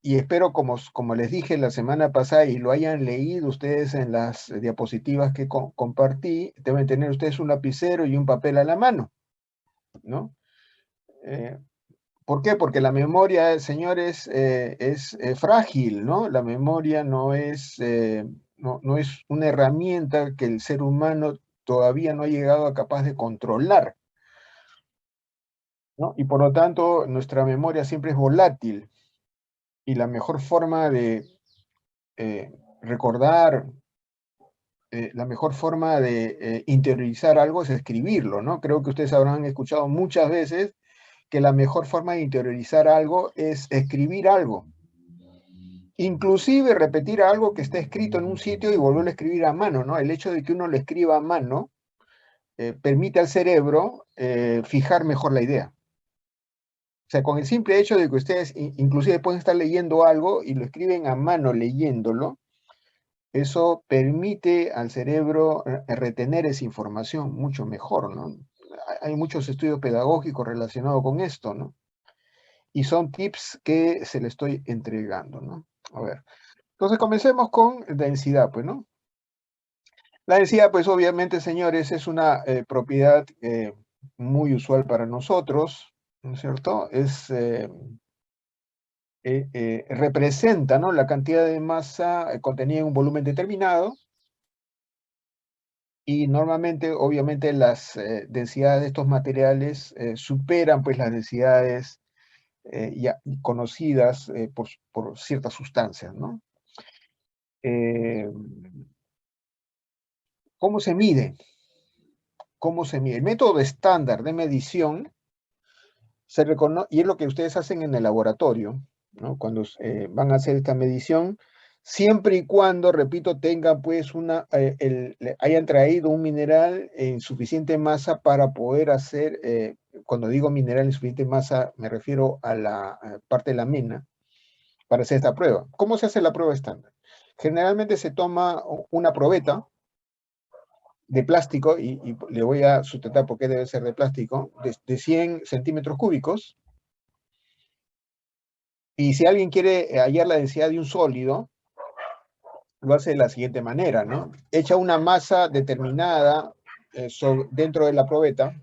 S1: y espero, como les dije la semana pasada, y lo hayan leído ustedes en las diapositivas que compartí, deben tener ustedes un lapicero y un papel a la mano, ¿no? ¿Por qué? Porque la memoria, señores, es frágil, ¿no? La memoria no es una herramienta que el ser humano todavía no ha llegado a capaz de controlar, ¿no? Y por lo tanto, nuestra memoria siempre es volátil. Y la mejor forma de recordar, la mejor forma de interiorizar algo es escribirlo, ¿no? Creo que ustedes habrán escuchado muchas veces que la mejor forma de interiorizar algo es escribir algo. Inclusive repetir algo que está escrito en un sitio y volverlo a escribir a mano, ¿no? El hecho de que uno lo escriba a mano permite al cerebro fijar mejor la idea. O sea, con el simple hecho de que ustedes inclusive pueden estar leyendo algo y lo escriben a mano leyéndolo, eso permite al cerebro retener esa información mucho mejor, ¿no? Hay muchos estudios pedagógicos relacionados con esto, ¿no? Y son tips que se le estoy entregando, ¿no? A ver. Entonces comencemos con densidad, pues, ¿no? La densidad, pues obviamente, señores, es una propiedad muy usual para nosotros, ¿no es cierto? Representa, ¿no?, la cantidad de masa contenida en un volumen determinado, y normalmente, obviamente, las densidades de estos materiales superan, pues, las densidades ya conocidas por ciertas sustancias, ¿no? ¿Cómo se mide? ¿Cómo se mide? El método estándar de medición se reconoce, y es lo que ustedes hacen en el laboratorio, ¿no? Cuando van a hacer esta medición, siempre y cuando, repito, tengan pues hayan traído un mineral en suficiente masa para poder hacer, cuando digo mineral en suficiente masa, me refiero a la parte de la mena, para hacer esta prueba. ¿Cómo se hace la prueba estándar? Generalmente se toma una probeta de plástico, y le voy a sustentar por qué debe ser de plástico, de 100 centímetros cúbicos, y si alguien quiere hallar la densidad de un sólido, lo hace de la siguiente manera, ¿no? Echa una masa determinada dentro de la probeta,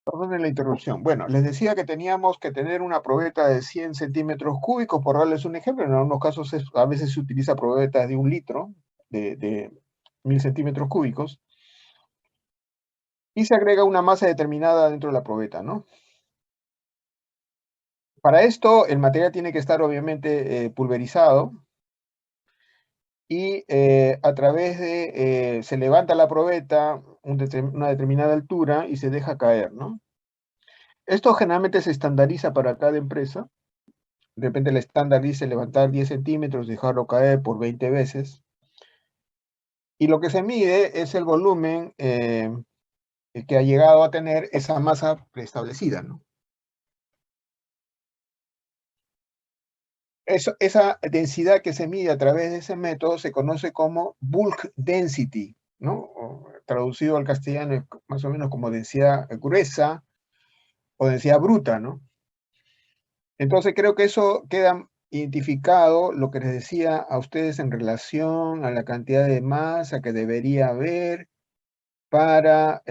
S1: perdón la interrupción. Bueno, les decía que teníamos que tener una probeta de 100 centímetros cúbicos, por darles un ejemplo. En algunos casos a veces se utiliza probetas de 1 litro, de 1000 centímetros cúbicos. y se agrega una masa determinada dentro de la probeta, ¿no? Para esto, el material tiene que estar obviamente pulverizado, y a través de, se levanta la probeta una determinada altura y se deja caer, ¿no? Esto generalmente se estandariza para cada empresa. De repente el estándar dice levantar 10 centímetros, dejarlo caer por 20 veces. Y lo que se mide es el volumen que ha llegado a tener esa masa preestablecida, ¿no? Esa densidad que se mide a través de ese método se conoce como bulk density, ¿no? O, traducido al castellano es más o menos como densidad gruesa o densidad bruta, ¿no? Entonces creo que eso queda identificado, lo que les decía a ustedes en relación a la cantidad de masa que debería haber para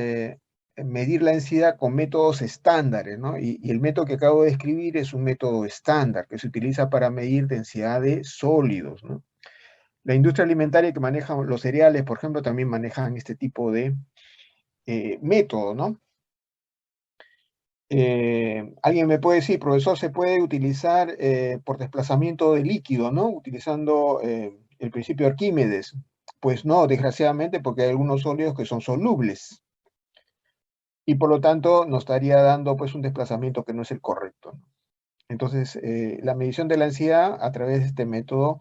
S1: medir la densidad con métodos estándares, ¿no? Y el método que acabo de describir es un método estándar que se utiliza para medir densidad de sólidos, ¿no? La industria alimentaria que maneja los cereales, por ejemplo, también manejan este tipo de método, ¿no? Alguien me puede decir, profesor, se puede utilizar por desplazamiento de líquido, ¿no? Utilizando el principio de Arquímedes. Pues no, desgraciadamente, porque hay algunos sólidos que son solubles. Y por lo tanto nos estaría dando pues un desplazamiento que no es el correcto, ¿no? Entonces, la medición de la densidad a través de este método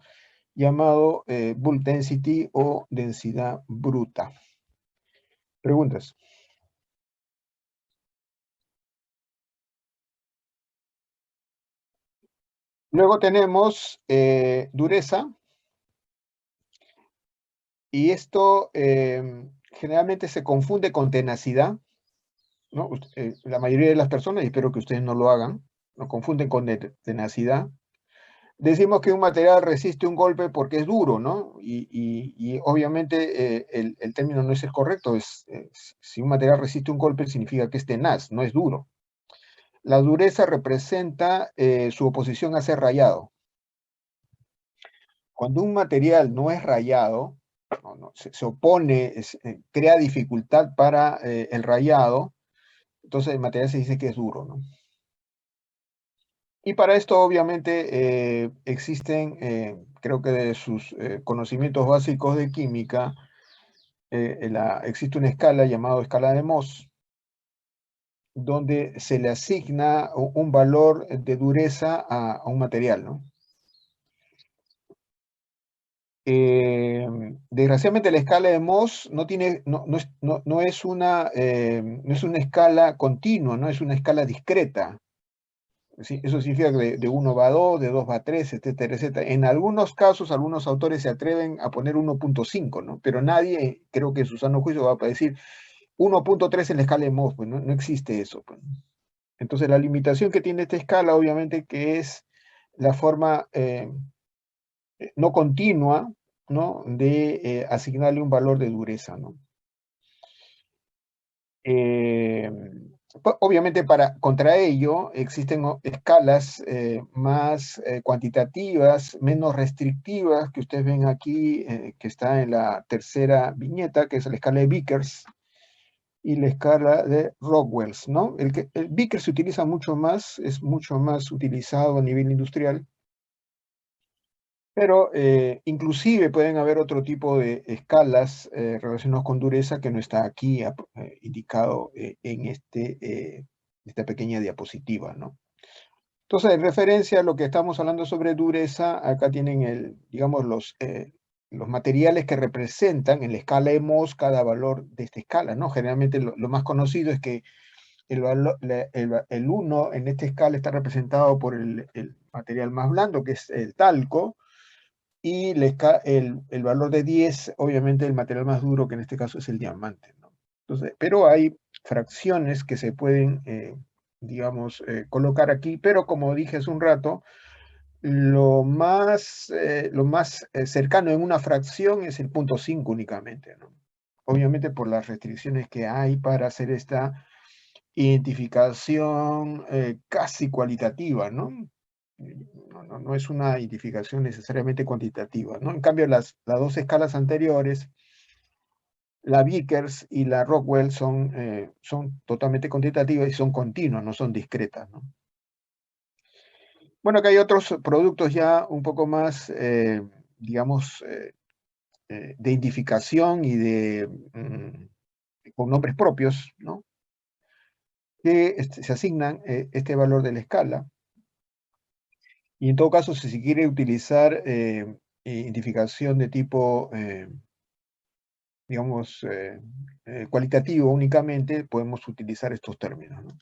S1: llamado bulk density o densidad bruta. ¿Preguntas? Luego tenemos dureza, y esto generalmente se confunde con tenacidad, ¿no? La mayoría de las personas, y espero que ustedes no lo hagan, lo confunden con tenacidad. Decimos que un material resiste un golpe porque es duro, ¿no? Y obviamente el término no es el correcto. Si un material resiste un golpe significa que es tenaz, no es duro. La dureza representa su oposición a ser rayado. Cuando un material no es rayado, se opone, crea dificultad para el rayado, entonces el material se dice que es duro, ¿no? Y para esto, obviamente, existen, creo que de sus conocimientos básicos de química, existe una escala llamada escala de Mohs, donde se le asigna un valor de dureza a un material, ¿no? Desgraciadamente la escala de Mohs no es una escala continua, no es una escala discreta. ¿Sí? Eso significa que de 1 va a 2, de 2 va a 3, etcétera, etcétera. En algunos casos, algunos autores se atreven a poner 1.5, ¿no? Pero nadie, creo que en su sano juicio, va a decir 1.3 en la escala de Mohs, pues no existe eso, pues. Entonces la limitación que tiene esta escala, obviamente, que es la forma no continua, ¿no? De asignarle un valor de dureza, ¿no? Obviamente contra ello existen escalas más cuantitativas, menos restrictivas, que ustedes ven aquí, que está en la tercera viñeta, que es la escala de Vickers y la escala de Rockwells, ¿no? El Vickers se utiliza mucho más, es mucho más utilizado a nivel industrial, pero inclusive pueden haber otro tipo de escalas relacionadas con dureza que no está aquí indicado en esta pequeña diapositiva, ¿no? Entonces, en referencia a lo que estamos hablando sobre dureza, acá tienen digamos, los materiales que representan en la escala de Mohs cada valor de esta escala, ¿no? Generalmente lo más conocido es que el 1 en esta escala está representado por el material más blando, que es el talco, y el valor de 10, obviamente el material más duro, que en este caso es el diamante, ¿no? Entonces, pero hay fracciones que se pueden, digamos, colocar aquí, pero como dije hace un rato, lo más cercano en una fracción es el 0.5 únicamente, ¿no? Obviamente por las restricciones que hay para hacer esta identificación casi cualitativa, ¿no? No es una identificación necesariamente cuantitativa, ¿no? En cambio, las dos escalas anteriores, La Vickers y la Rockwell son totalmente cuantitativas y son continuas, no son discretas, ¿no? Bueno, acá hay otros productos ya un poco más, digamos, de identificación y con nombres propios, ¿no? Que se asignan este valor de la escala. Y en todo caso, si se quiere utilizar identificación de tipo, digamos, cualitativo únicamente, podemos utilizar estos términos, ¿no?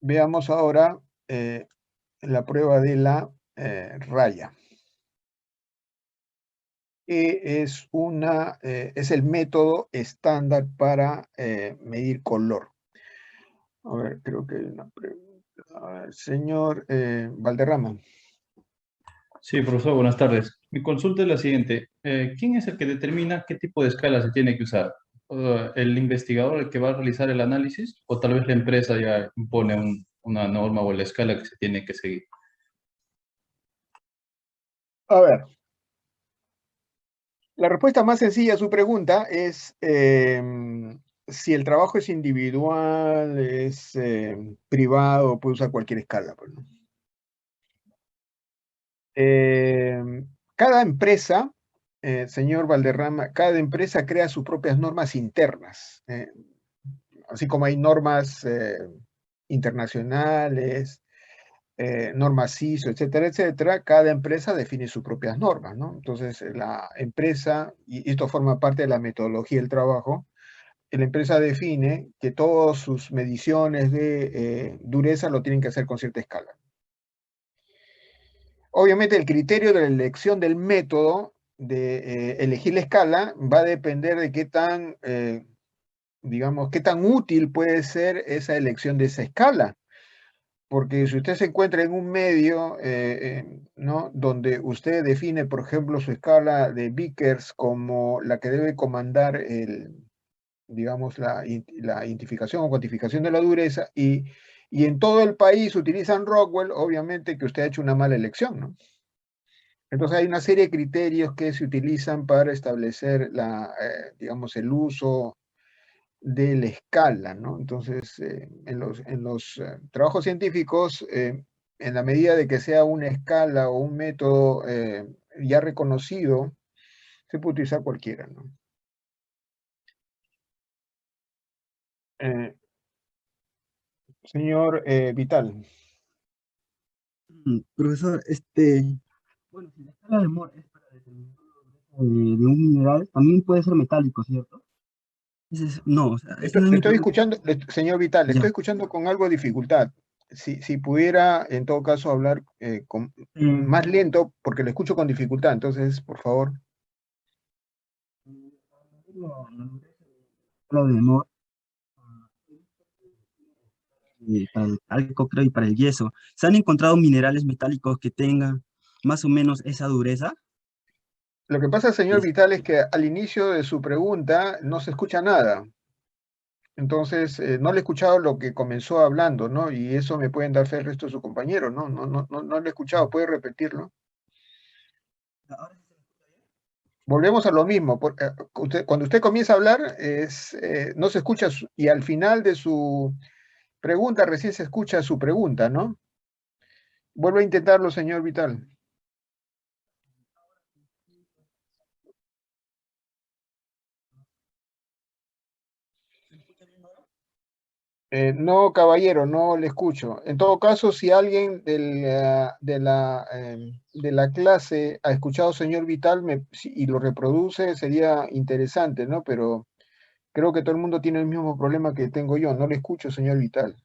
S1: Veamos ahora la prueba de la raya. Es el método estándar para medir color. A ver, creo que hay una pregunta. A ver, señor Valderrama.
S4: Sí, profesor, buenas tardes. Mi consulta es la siguiente. ¿Quién es el que determina qué tipo de escala se tiene que usar? ¿El investigador el que va a realizar el análisis o tal vez la empresa ya impone una norma o la escala que se tiene que seguir?
S1: A ver, la respuesta más sencilla a su pregunta es si el trabajo es individual, es privado, puede usar cualquier escala, pues, ¿no? Cada empresa, señor Valderrama, cada empresa crea sus propias normas internas, así como hay normas internacionales, normas ISO, etcétera, etcétera, cada empresa define sus propias normas, ¿no? Entonces, la empresa, y esto forma parte de la metodología del trabajo, la empresa define que todas sus mediciones de dureza lo tienen que hacer con cierta escala. Obviamente, el criterio de la elección del método de elegir la escala va a depender de qué tan, digamos, qué tan útil puede ser esa elección de esa escala. Porque si usted se encuentra en un medio, ¿no? Donde usted define, por ejemplo, su escala de Vickers como la que debe comandar digamos, la identificación o cuantificación de la dureza, y en todo el país utilizan Rockwell, obviamente que usted ha hecho una mala elección, ¿no? Entonces hay una serie de criterios que se utilizan para establecer digamos, el uso de la escala, ¿no? Entonces, en los trabajos científicos, en la medida de que sea una escala o un método ya reconocido, se puede utilizar cualquiera, ¿no? Eh, señor Vital.
S2: Profesor, bueno, si la escala de Mohs es para determinar de un mineral, también puede ser metálico, ¿cierto? No, o sea, ese no es
S1: Le
S2: mi
S1: estoy
S2: problema.
S1: escuchando, señor Vital, le estoy
S2: Ya.
S1: escuchando con algo de dificultad. Si pudiera, en todo caso, hablar más lento, porque le escucho con dificultad. Entonces, por favor.
S2: La de Mohs, para el talco, creo, y para el yeso. ¿Se han encontrado minerales metálicos que tengan más o menos esa dureza?
S1: Lo que pasa, señor Vital, es que al inicio de su pregunta no se escucha nada. Entonces, no le he escuchado lo que comenzó hablando, ¿no? Y eso me pueden dar fe el resto de sus compañeros, ¿no? No le he escuchado. ¿Puede repetirlo? Volvemos a lo mismo. Cuando usted comienza a hablar, no se escucha, y al final de su pregunta recién se escucha su pregunta, ¿no? Vuelve a intentarlo, señor Vital. No, caballero, no le escucho. En todo caso, si alguien de la clase ha escuchado señor Vital y lo reproduce, sería interesante, ¿no? Pero creo que todo el mundo tiene el mismo problema que tengo yo. No le escucho, señor Vital.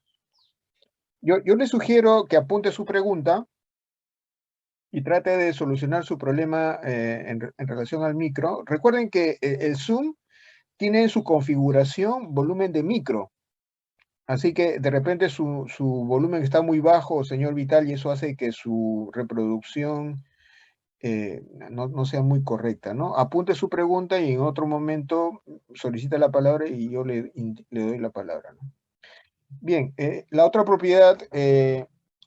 S1: Yo le sugiero que apunte su pregunta y trate de solucionar su problema en relación al micro. Recuerden que el Zoom tiene en su configuración volumen de micro. Así que de repente su volumen está muy bajo, señor Vital, y eso hace que su reproducción no sea muy correcta, ¿no? Apunte su pregunta y en otro momento solicita la palabra y yo le doy la palabra, ¿no? Bien, la otra propiedad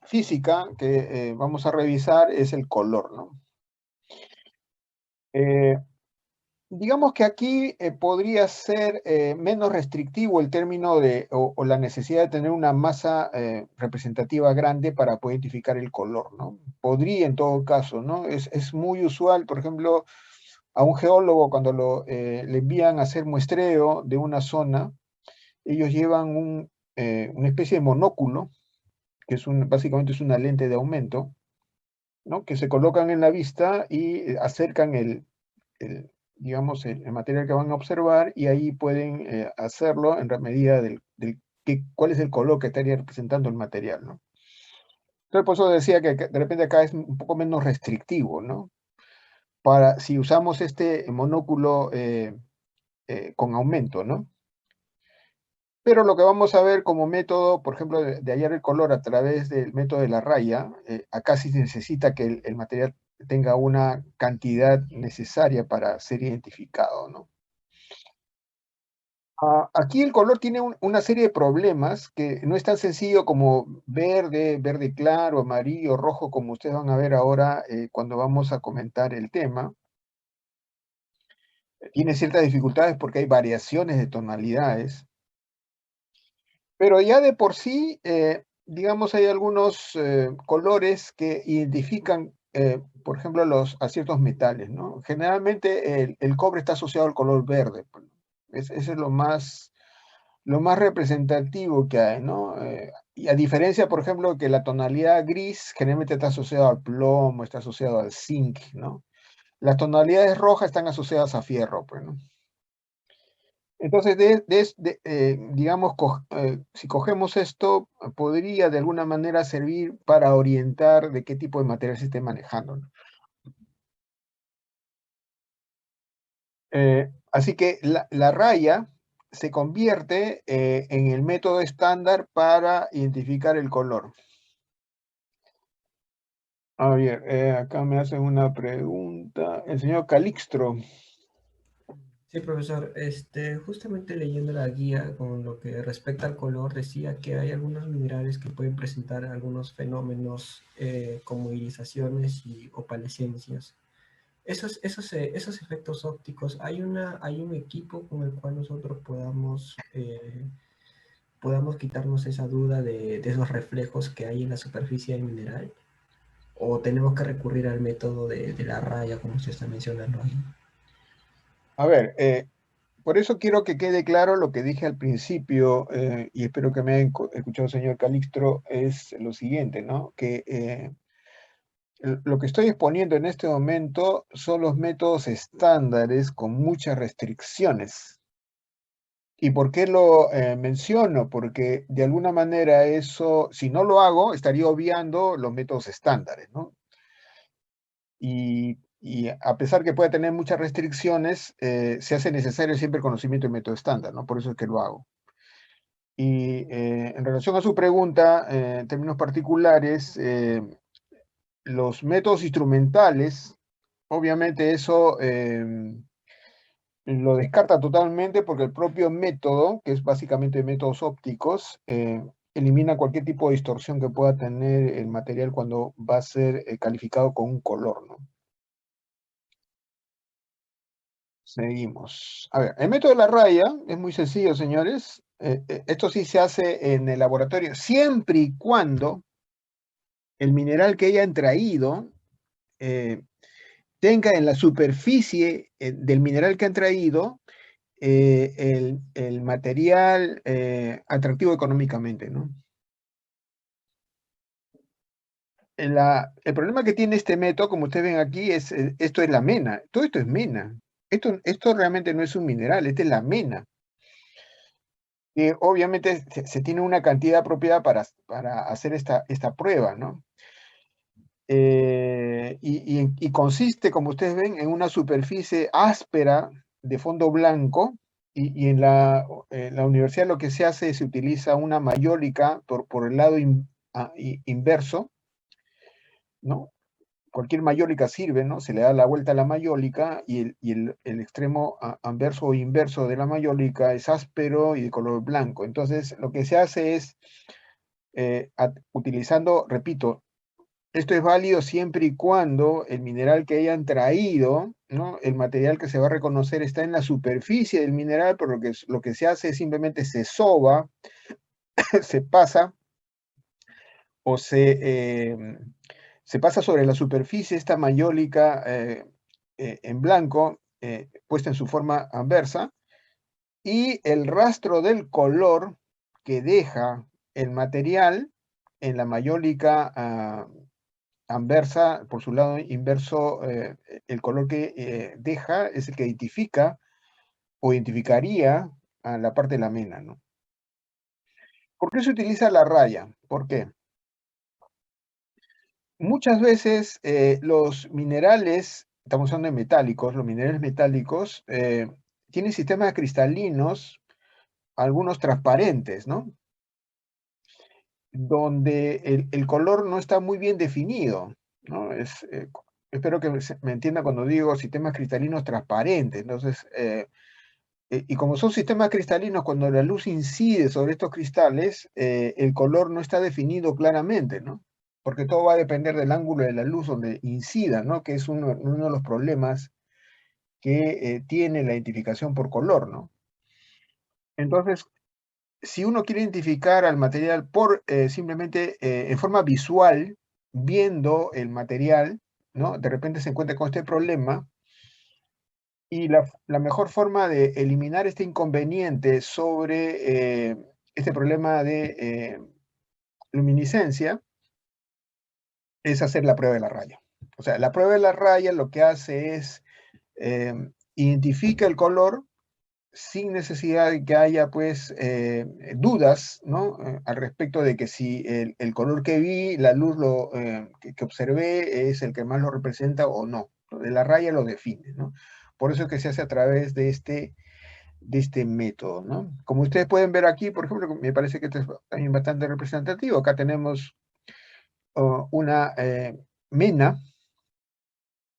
S1: física que vamos a revisar es el color, ¿no? Digamos que aquí podría ser menos restrictivo el término de, o la necesidad de tener una masa representativa grande para poder identificar el color, ¿no? Podría en todo caso, ¿no? Es muy usual, por ejemplo, a un geólogo cuando le envían a hacer muestreo de una zona, ellos llevan una especie de monóculo, que básicamente es una lente de aumento, ¿no? Que se colocan en la vista y acercan digamos, el material que van a observar y ahí pueden hacerlo en medida cuál es el color que estaría representando el material, ¿no? Entonces, por eso decía que de repente acá es un poco menos restrictivo, ¿no? Si usamos este monóculo con aumento, ¿no? Pero lo que vamos a ver como método, por ejemplo, de hallar el color a través del método de la raya, acá sí se necesita que el material tenga una cantidad necesaria para ser identificado, ¿no? Aquí el color tiene una serie de problemas que no es tan sencillo como verde, verde claro, amarillo, rojo, como ustedes van a ver ahora cuando vamos a comentar el tema. Tiene ciertas dificultades porque hay variaciones de tonalidades. Pero ya de por sí, digamos, hay algunos colores que identifican, por ejemplo, a ciertos metales, ¿no? Generalmente el cobre está asociado al color verde. Pues, ese es lo más representativo que hay, ¿no? Y a diferencia, por ejemplo, que la tonalidad gris generalmente está asociado al plomo, está asociado al zinc, ¿no? Las tonalidades rojas están asociadas a fierro, pues, ¿no? Entonces, digamos, si cogemos esto, podría de alguna manera servir para orientar de qué tipo de material se esté manejando, ¿no? Así que la raya se convierte en el método estándar para identificar el color. A ver, acá me hacen una pregunta. El señor Calixtro.
S5: Sí, profesor, justamente leyendo la guía con lo que respecta al color, decía que hay algunos minerales que pueden presentar algunos fenómenos como irisaciones y opalescencias. Esos efectos ópticos, ¿hay un equipo con el cual nosotros podamos quitarnos esa duda de esos reflejos que hay en la superficie del mineral? ¿O tenemos que recurrir al método de la raya, como usted está mencionando ahí?
S1: A ver, por eso quiero que quede claro lo que dije al principio, y espero que me haya escuchado, señor Calixtro, es lo siguiente, ¿no? Que lo que estoy exponiendo en este momento son los métodos estándares con muchas restricciones. ¿Y por qué lo menciono? Porque de alguna manera eso, si no lo hago, estaría obviando los métodos estándares, ¿no? Y a pesar que puede tener muchas restricciones, se hace necesario siempre el conocimiento del método estándar, ¿no? Por eso es que lo hago. Y en relación a su pregunta, en términos particulares, los métodos instrumentales, obviamente eso lo descarta totalmente porque el propio método, que es básicamente métodos ópticos, elimina cualquier tipo de distorsión que pueda tener el material cuando va a ser calificado con un color, ¿no? Seguimos. A ver, el método de la raya es muy sencillo, señores. Esto sí se hace en el laboratorio, siempre y cuando el mineral que hayan traído tenga en la superficie del mineral que han traído el material atractivo económicamente, ¿no? El problema que tiene este método, como ustedes ven aquí, esto es la mena. Todo esto es mena. Esto realmente no es un mineral, esta es la mena. Obviamente se tiene una cantidad apropiada para hacer esta prueba, ¿no? Y consiste, como ustedes ven, en una superficie áspera de fondo blanco, y en la universidad lo que se hace es se utiliza una mayólica por el lado inverso, ¿no? Cualquier mayólica sirve, ¿no? Se le da la vuelta a la mayólica y el extremo anverso o inverso de la mayólica es áspero y de color blanco. Entonces, lo que se hace es utilizando, repito, esto es válido siempre y cuando el mineral que hayan traído, ¿no? El material que se va a reconocer está en la superficie del mineral, pero lo que se hace es simplemente se soba, se pasa o se pasa sobre la superficie esta mayólica en blanco, puesta en su forma anversa, y el rastro del color que deja el material en la mayólica anversa, por su lado inverso, el color que deja es el que identifica o identificaría a la parte de la mena, ¿no? ¿Por qué se utiliza la raya? ¿Por qué? Muchas veces los minerales, estamos hablando de metálicos, los minerales metálicos tienen sistemas cristalinos, algunos transparentes, ¿no? Donde el color no está muy bien definido, ¿no? Espero que me entienda cuando digo sistemas cristalinos transparentes. Entonces, y como son sistemas cristalinos, cuando la luz incide sobre estos cristales, el color no está definido claramente, ¿no? Porque todo va a depender del ángulo de la luz donde incida, ¿no? Que es uno de los problemas que tiene la identificación por color, ¿no? Entonces, si uno quiere identificar al material simplemente en forma visual, viendo el material, ¿no? De repente se encuentra con este problema, y la mejor forma de eliminar este inconveniente sobre este problema de luminiscencia es hacer la prueba de la raya. O sea, la prueba de la raya lo que hace es identifica el color sin necesidad de que haya, pues, dudas, ¿no? Al respecto de que si el color que vi, la luz que observé es el que más lo representa o no. De la raya lo define, ¿no? Por eso es que se hace a través de este método, ¿no? Como ustedes pueden ver aquí, por ejemplo, me parece que este es también bastante representativo. Acá tenemos una mena,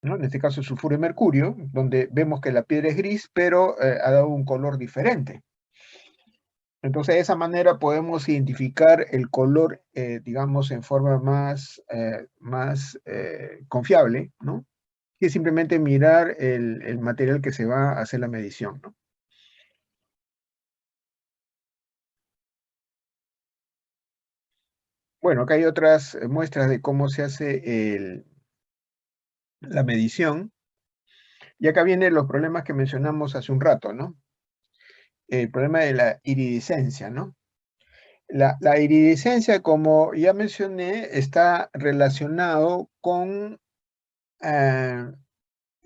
S1: ¿no? En este caso sulfuro de mercurio, donde vemos que la piedra es gris, pero ha dado un color diferente. Entonces, de esa manera podemos identificar el color, digamos, en forma más confiable, ¿no? Que simplemente mirar el material que se va a hacer la medición, ¿no? Bueno, acá hay otras muestras de cómo se hace la medición. Y acá vienen los problemas que mencionamos hace un rato, ¿no? El problema de la iridiscencia, ¿no? La iridiscencia, como ya mencioné, está relacionado con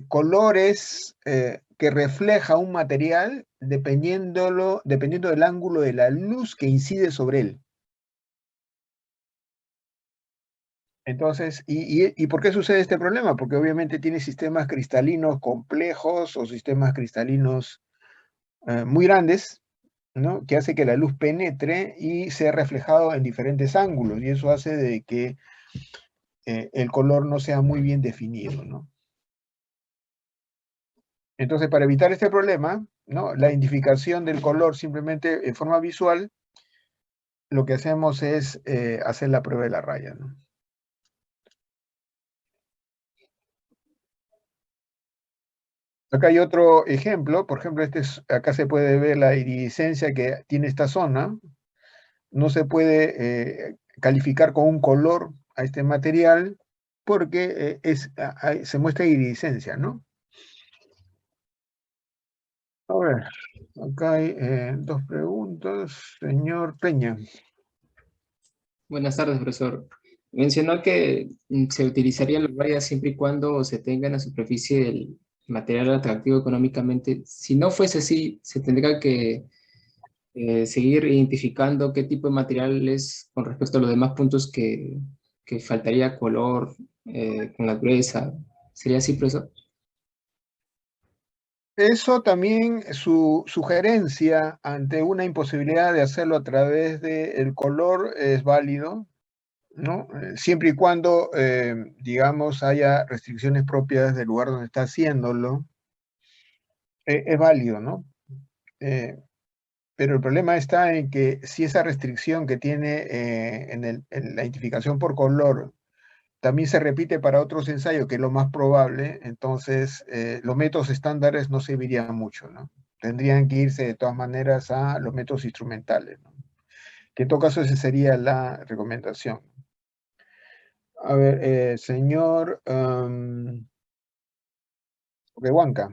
S1: colores que refleja un material dependiendo del ángulo de la luz que incide sobre él. Entonces, ¿y por qué sucede este problema? Porque obviamente tiene sistemas cristalinos complejos o sistemas cristalinos muy grandes, ¿no? Que hace que la luz penetre y sea reflejado en diferentes ángulos, y eso hace de que el color no sea muy bien definido, ¿no? Entonces, para evitar este problema, ¿no? La identificación del color simplemente en forma visual, lo que hacemos es hacer la prueba de la raya, ¿no? Acá hay otro ejemplo, por ejemplo, acá se puede ver la iridiscencia que tiene esta zona. No se puede calificar con un color a este material porque se muestra iridiscencia, ¿no? A ver, acá hay dos preguntas. Señor Peña.
S6: Buenas tardes, profesor. Mencionó que se utilizaría la raya siempre y cuando se tenga en la superficie el material atractivo económicamente. Si no fuese así, se tendría que seguir identificando qué tipo de material es con respecto a los demás puntos que faltaría color, con la dureza. ¿Sería así, profesor?
S1: Eso también, su sugerencia ante una imposibilidad de hacerlo a través del color es válido, ¿no? Siempre y cuando, digamos, haya restricciones propias del lugar donde está haciéndolo, es válido, ¿no? Pero el problema está en que si esa restricción que tiene en la identificación por color también se repite para otros ensayos, que es lo más probable, entonces los métodos estándares no servirían mucho, ¿no? Tendrían que irse de todas maneras a los métodos instrumentales, ¿no? Que en todo caso esa sería la recomendación. A ver, señor Rehuanca.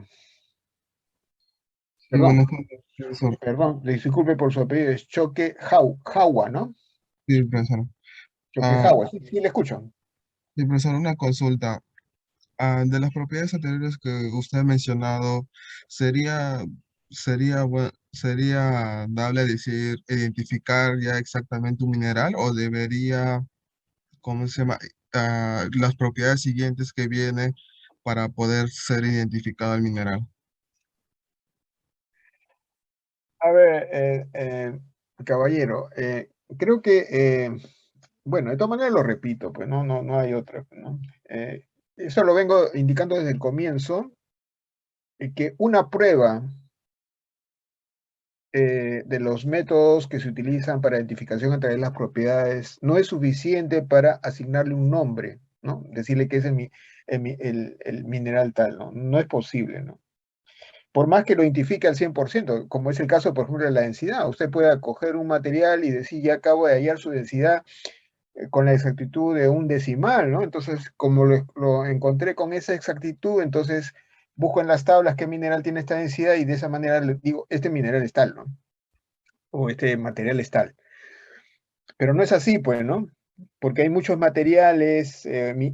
S7: Sí,
S1: Perdón,
S7: buenas tardes, profesor.
S1: perdón, disculpe por su apellido, es Jaua, ¿no?
S7: Sí, profesor. Ah,
S1: Choquejawa, sí, sí, le escucho.
S7: sí, profesor, una consulta. De las propiedades anteriores que usted ha mencionado, ¿sería dable decir, identificar ya exactamente un mineral o debería, ¿cómo se llama? Las propiedades siguientes que vienen para poder ser identificado el mineral?
S1: A ver, caballero, creo que, bueno, de todas maneras lo repito, pues no hay otra, pues, ¿no? Eso lo vengo indicando desde el comienzo, que una prueba de los métodos que se utilizan para identificación a través de las propiedades no es suficiente para asignarle un nombre, ¿no? Decirle que es el mineral tal, ¿no? No es posible, ¿no? Por más que lo identifique al 100%, como es el caso, por ejemplo, de la densidad. Usted puede coger un material y decir, ya acabo de hallar su densidad con la exactitud de un decimal, ¿no? Entonces, como lo encontré con esa exactitud, entonces busco en las tablas qué mineral tiene esta densidad y de esa manera le digo, este mineral es tal, ¿no? O este material es tal. Pero no es así, pues, ¿no? Porque hay muchos materiales,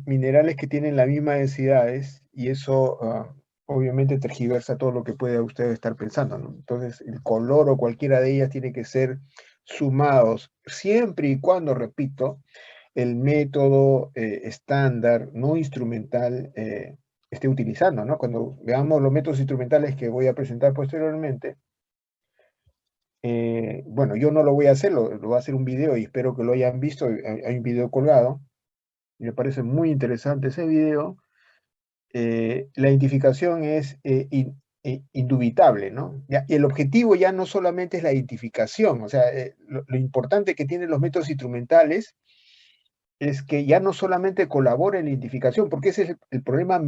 S1: minerales que tienen las mismas densidades y eso obviamente tergiversa todo lo que puede usted estar pensando, ¿no? Entonces, el color o cualquiera de ellas tiene que ser sumados, siempre y cuando, repito, el método estándar, no instrumental, esté utilizando, ¿no? Cuando veamos los métodos instrumentales que voy a presentar posteriormente, bueno, yo no lo voy a hacer, lo va a hacer un video y espero que lo hayan visto. Hay un video colgado, me parece muy interesante ese video. La identificación es indubitable, ¿no? Y el objetivo ya no solamente es la identificación, o sea, lo importante que tienen los métodos instrumentales es que ya no solamente colabora en la identificación, porque ese es el problema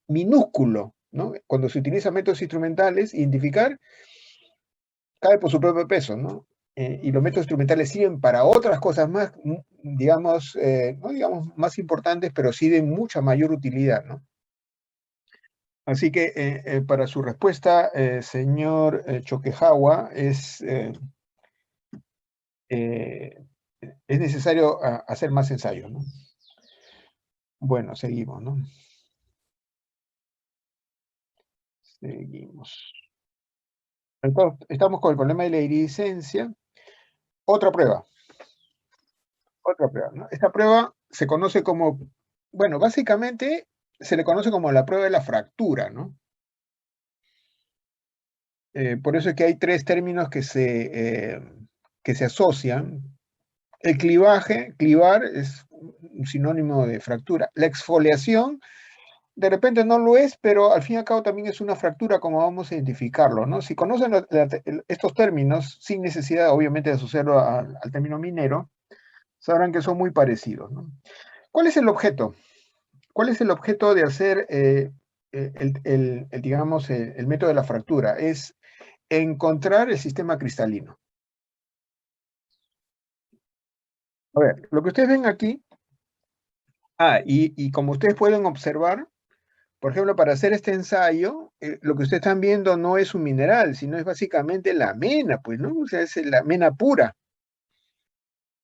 S1: minúsculo, ¿no? Cuando se utilizan métodos instrumentales, identificar cae por su propio peso, ¿no? Y los métodos instrumentales sirven para otras cosas más, digamos, no digamos más importantes, pero sí de mucha mayor utilidad, ¿no? Así que para su respuesta, señor Choquejawa, es necesario hacer más ensayos, ¿no? Bueno, seguimos, ¿no? Seguimos. Entonces, estamos con el problema de la iridiscencia. Otra prueba, ¿no? Esta prueba se conoce como, bueno, básicamente se le conoce como la prueba de la fractura, ¿no? Por eso es que hay tres términos que se asocian. El clivaje, clivar, es un sinónimo de fractura. La exfoliación, de repente no lo es, pero al fin y al cabo también es una fractura, como vamos a identificarlo, ¿no? Si conocen estos términos, sin necesidad, obviamente, de asociarlo al término minero, sabrán que son muy parecidos, ¿no? ¿Cuál es el objeto? ¿Cuál es el objeto de hacer, digamos, el método de la fractura? Es encontrar el sistema cristalino. A ver, lo que ustedes ven aquí, y como ustedes pueden observar, por ejemplo, para hacer este ensayo, lo que ustedes están viendo no es un mineral, sino es básicamente la mena, pues, ¿no? O sea, es la mena pura.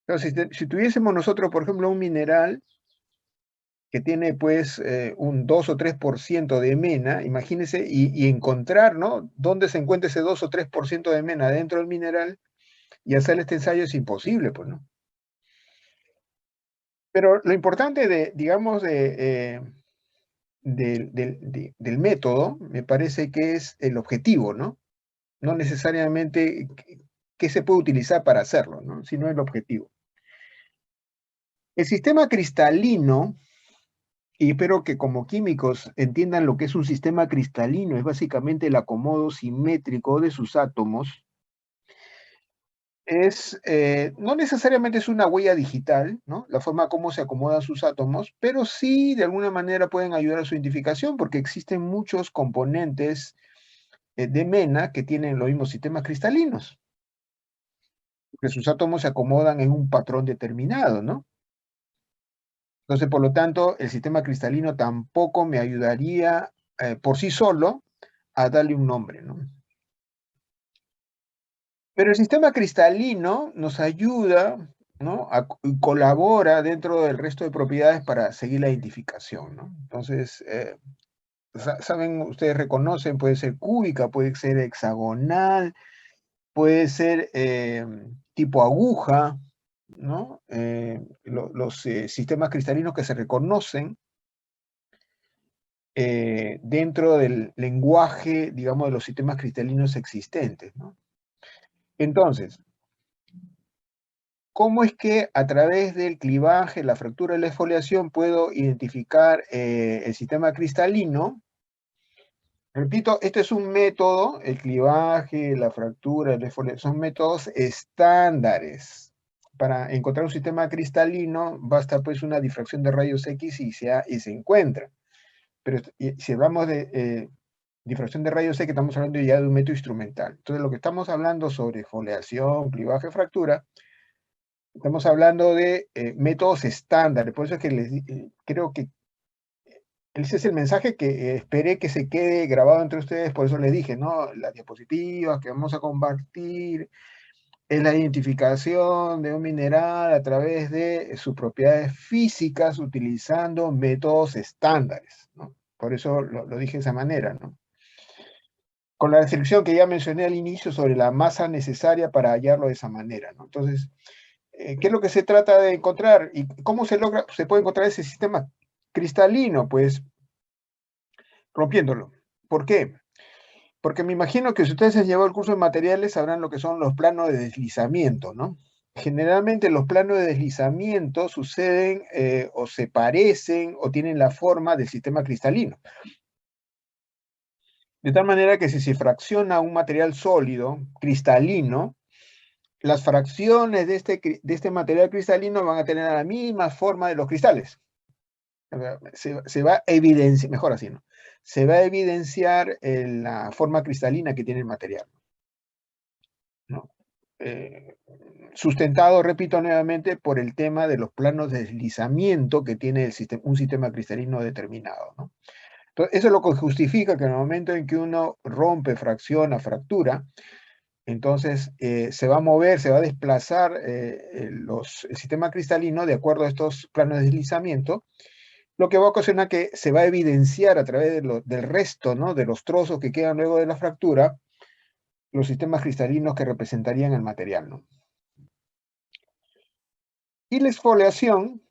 S1: Entonces, si tuviésemos nosotros, por ejemplo, un mineral que tiene pues un 2 o 3% de mena, imagínense, y encontrar, ¿no? Dónde se encuentra ese 2 o 3% de mena dentro del mineral y hacer este ensayo es imposible, pues, ¿no? Pero lo importante digamos, del método, me parece que es el objetivo, ¿no? No necesariamente qué se puede utilizar para hacerlo, ¿no? Sino el objetivo. El sistema cristalino, y espero que como químicos entiendan lo que es un sistema cristalino, es básicamente el acomodo simétrico de sus átomos no necesariamente es una huella digital, ¿no? La forma como se acomodan sus átomos, pero sí de alguna manera pueden ayudar a su identificación porque existen muchos componentes de MENA que tienen los mismos sistemas cristalinos, que sus átomos se acomodan en un patrón determinado, ¿no? Entonces, por lo tanto, el sistema cristalino tampoco me ayudaría por sí solo a darle un nombre, ¿no? Pero el sistema cristalino nos ayuda, ¿no? Colabora dentro del resto de propiedades para seguir la identificación, ¿no? Entonces, saben, ustedes reconocen, puede ser cúbica, puede ser hexagonal, puede ser tipo aguja, ¿no? Los sistemas cristalinos que se reconocen dentro del lenguaje, digamos, de los sistemas cristalinos existentes, ¿no? Entonces, ¿cómo es que a través del clivaje, la fractura y la exfoliación puedo identificar el sistema cristalino? Repito, este es un método, el clivaje, la fractura, la exfoliación, son métodos estándares. Para encontrar un sistema cristalino basta pues una difracción de rayos X y se encuentra. Pero si hablamos de difracción de rayos X, estamos hablando ya de un método instrumental. Entonces, lo que estamos hablando sobre exfoliación, clivaje, fractura, estamos hablando de métodos estándares. Por eso es que creo que ese es el mensaje que esperé que se quede grabado entre ustedes. Por eso les dije, ¿no? Las diapositivas que vamos a compartir es la identificación de un mineral a través de sus propiedades físicas utilizando métodos estándares, ¿no? Por eso lo dije de esa manera, ¿no? Con la restricción que ya mencioné al inicio sobre la masa necesaria para hallarlo de esa manera, ¿no? Entonces, ¿qué es lo que se trata de encontrar? ¿Y cómo se puede encontrar ese sistema cristalino? Pues rompiéndolo. ¿Por qué? Porque me imagino que si ustedes han llevado el curso de materiales sabrán lo que son los planos de deslizamiento, ¿no? Generalmente los planos de deslizamiento suceden o se parecen o tienen la forma del sistema cristalino. De tal manera que si se fracciona un material sólido, cristalino, las fracciones de este material cristalino van a tener la misma forma de los cristales. Se va a evidenciar, mejor así, ¿no? Se va a evidenciar la forma cristalina que tiene el material, ¿no? Sustentado, repito nuevamente, por el tema de los planos de deslizamiento que tiene un sistema cristalino determinado, ¿no? Entonces, eso es lo que justifica que en el momento en que uno rompe, fracciona, fractura, entonces se va a mover, se va a desplazar el sistema cristalino de acuerdo a estos planos de deslizamiento, lo que va a ocasionar que se va a evidenciar a través del resto, ¿no? De los trozos que quedan luego de la fractura, los sistemas cristalinos que representarían el material, ¿no? Y la exfoliación,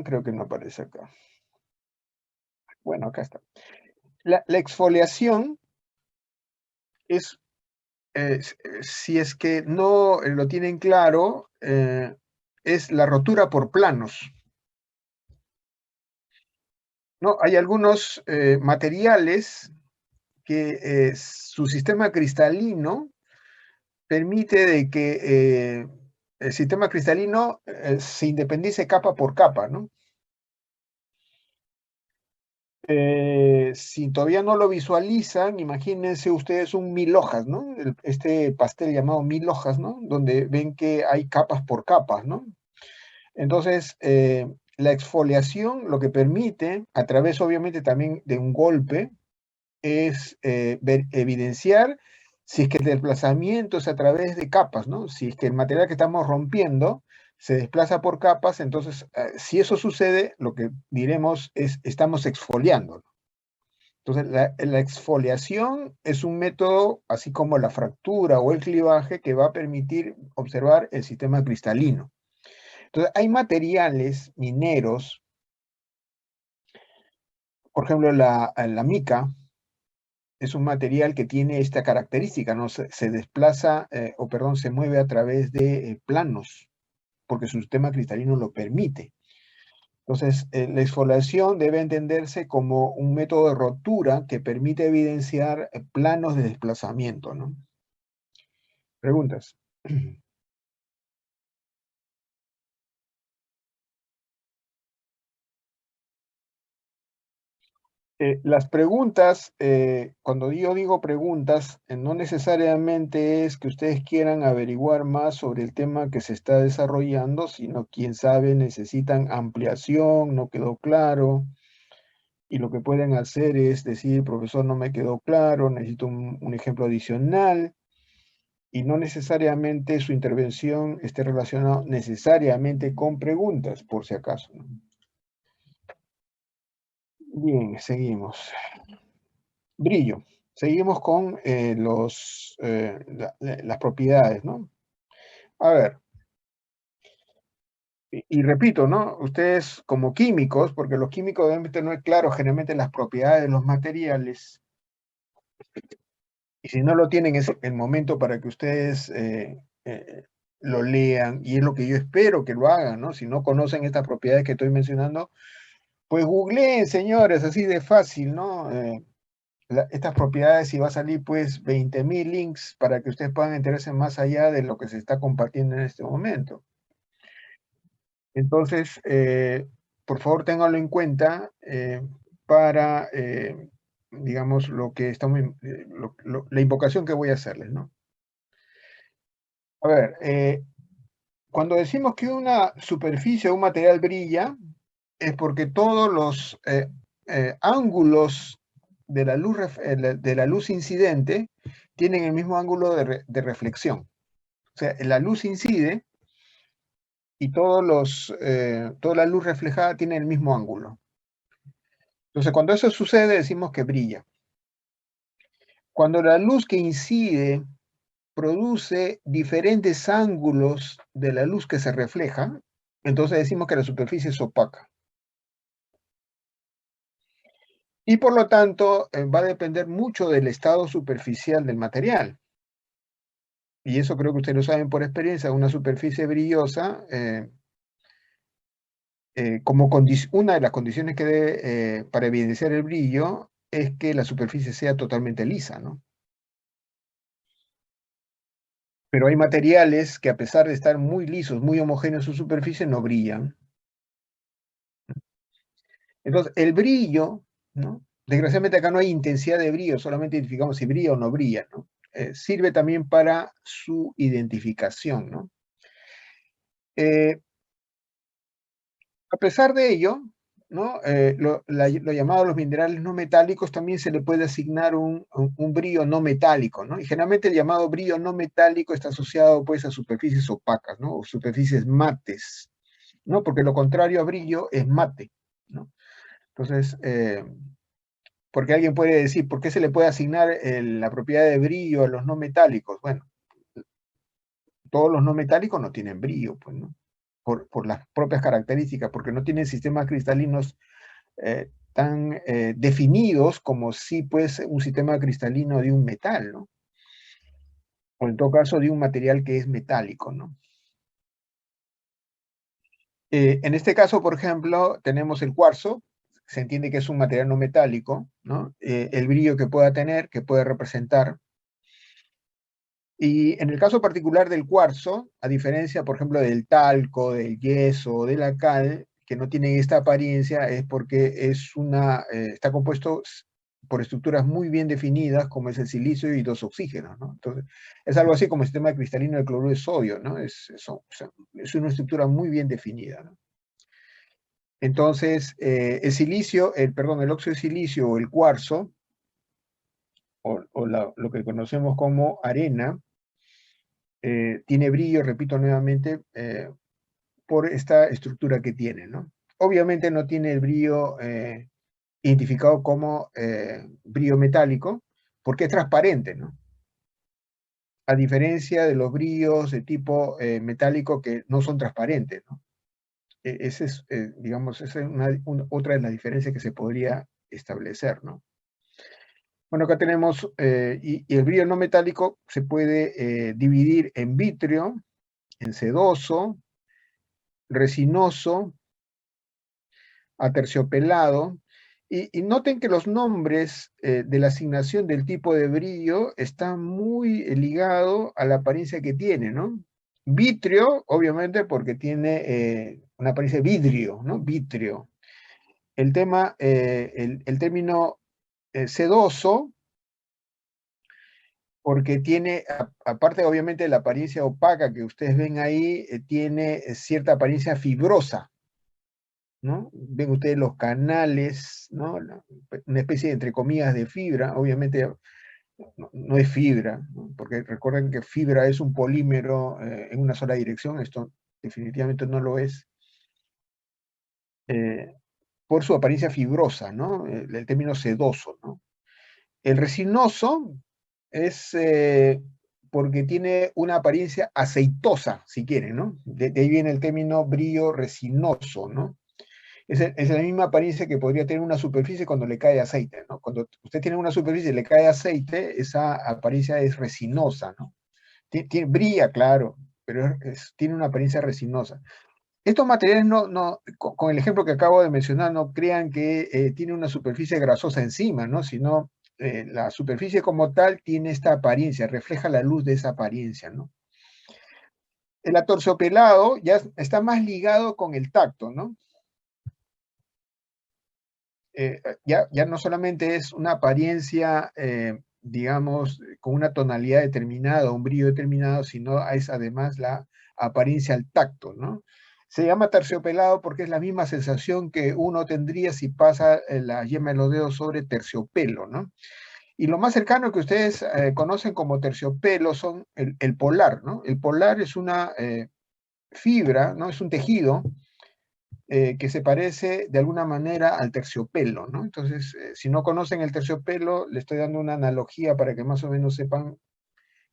S1: creo que no aparece acá. Bueno, acá está. La exfoliación es, si es que no lo tienen claro, es la rotura por planos. ¿No? Hay algunos materiales que su sistema cristalino permite de que el sistema cristalino se independice capa por capa, ¿no? Si todavía no lo visualizan, imagínense ustedes un 1000 hojas, ¿no? Este pastel llamado 1000 hojas, ¿no? Donde ven que hay capas por capas, ¿no? Entonces, la exfoliación lo que permite, a través obviamente también de un golpe, es evidenciar si es que el desplazamiento es a través de capas, ¿no? Si es que el material que estamos rompiendo se desplaza por capas, entonces, si eso sucede, lo que diremos es, estamos exfoliando. Entonces, la exfoliación es un método, así como la fractura o el clivaje, que va a permitir observar el sistema cristalino. Entonces, hay materiales mineros, por ejemplo, la mica, es un material que tiene esta característica, ¿no? Se desplaza, se mueve a través de planos, porque su sistema cristalino lo permite. Entonces, la exfoliación debe entenderse como un método de rotura que permite evidenciar planos de desplazamiento, ¿no? Preguntas. Las preguntas, cuando yo digo preguntas, no necesariamente es que ustedes quieran averiguar más sobre el tema que se está desarrollando, sino quién sabe, necesitan ampliación, no quedó claro, y lo que pueden hacer es decir, profesor, no me quedó claro, necesito un ejemplo adicional, y no necesariamente su intervención esté relacionada necesariamente con preguntas, por si acaso, ¿no? Bien, seguimos. Brillo. Seguimos con las propiedades, ¿no? A ver, y repito, ¿no? Ustedes como químicos, porque los químicos deben tener claro generalmente las propiedades de los materiales, y si no lo tienen es el momento para que ustedes lo lean, y es lo que yo espero que lo hagan, ¿no? Si no conocen estas propiedades que estoy mencionando, pues googleen, señores, así de fácil, ¿no? Estas propiedades y va a salir pues 20.000 links para que ustedes puedan enterarse más allá de lo que se está compartiendo en este momento. Entonces, por favor, ténganlo en cuenta para, digamos, lo que estamos, la invocación que voy a hacerles, ¿no? A ver, cuando decimos que una superficie o un material brilla, es porque todos los ángulos de la luz incidente tienen el mismo ángulo de reflexión. O sea, la luz incide y toda la luz reflejada tiene el mismo ángulo. Entonces, cuando eso sucede, decimos que brilla. Cuando la luz que incide produce diferentes ángulos de la luz que se refleja, entonces decimos que la superficie es opaca. Y por lo tanto, va a depender mucho del estado superficial del material. Y eso creo que ustedes lo saben por experiencia, una superficie brillosa, una de las condiciones que debe, para evidenciar el brillo, es que la superficie sea totalmente lisa, ¿no? Pero hay materiales que a pesar de estar muy lisos, muy homogéneos en su superficie, no brillan. Entonces, el brillo, ¿no? Desgraciadamente acá no hay intensidad de brillo, solamente identificamos si brilla o no brilla, ¿no? Sirve también para su identificación, ¿no? A pesar de ello, ¿no? Lo llamado los minerales no metálicos también se le puede asignar un brillo no metálico, ¿no? Y generalmente el llamado brillo no metálico está asociado pues a superficies opacas, ¿no? O superficies mates, ¿no? Porque lo contrario a brillo es mate, ¿no? Entonces, porque alguien puede decir, ¿por qué se le puede asignar la propiedad de brillo a los no metálicos? Bueno, todos los no metálicos no tienen brillo, pues, ¿no? Por las propias características, porque no tienen sistemas cristalinos tan definidos como si pues un sistema cristalino de un metal, ¿no? O en todo caso de un material que es metálico, ¿no? En este caso, por ejemplo, tenemos el cuarzo, se entiende que es un material no metálico, ¿no? El brillo que pueda tener, que puede representar. Y en el caso particular del cuarzo, a diferencia, por ejemplo, del talco, del yeso o de la cal, que no tienen esta apariencia, es porque está compuesto por estructuras muy bien definidas, como es el silicio y dos oxígenos, ¿no? Entonces, es algo así como el sistema cristalino del cloruro de sodio, ¿no? Es una estructura muy bien definida, ¿no? Entonces, el óxido de silicio o el cuarzo, lo que conocemos como arena, tiene brillo, repito nuevamente, por esta estructura que tiene, ¿no? Obviamente no tiene el brillo identificado como brillo metálico, porque es transparente, ¿no? A diferencia de los brillos de tipo metálico que no son transparentes, ¿no? Esa es, digamos, esa es otra de las diferencias que se podría establecer, ¿no? Bueno, acá tenemos, y el brillo no metálico se puede dividir en vítreo, en sedoso, resinoso, aterciopelado, Y noten que los nombres de la asignación del tipo de brillo están muy ligados a la apariencia que tiene, ¿no? Vitrio, obviamente, porque tiene una apariencia de vidrio, ¿no? Vitrio. El término sedoso, porque tiene, aparte obviamente de la apariencia opaca que ustedes ven ahí, tiene cierta apariencia fibrosa, ¿no? Ven ustedes los canales, ¿no? Una especie de, entre comillas, de fibra, obviamente no es fibra, ¿no? Porque recuerden que fibra es un polímero en una sola dirección, esto definitivamente no lo es, por su apariencia fibrosa, ¿no? El término sedoso, ¿no? El resinoso es porque tiene una apariencia aceitosa, si quieren, ¿no? De ahí viene el término brillo resinoso, ¿no? Es la misma apariencia que podría tener una superficie cuando le cae aceite, ¿no? Cuando usted tiene una superficie y le cae aceite, esa apariencia es resinosa, ¿no? Brilla, claro, pero tiene una apariencia resinosa. Estos materiales, con el ejemplo que acabo de mencionar, no crean que tiene una superficie grasosa encima, ¿no? Sino la superficie como tal tiene esta apariencia, refleja la luz de esa apariencia, ¿no? El aterciopelado ya está más ligado con el tacto, ¿no? Ya no solamente es una apariencia, digamos, con una tonalidad determinada, un brillo determinado, sino es además la apariencia al tacto, ¿no? Se llama terciopelado porque es la misma sensación que uno tendría si pasa la yema de los dedos sobre terciopelo, ¿no? Y lo más cercano que ustedes conocen como terciopelo son el polar, ¿no? El polar es una fibra, ¿no? Es un tejido que se parece de alguna manera al terciopelo, ¿no? Entonces, si no conocen el terciopelo, le estoy dando una analogía para que más o menos sepan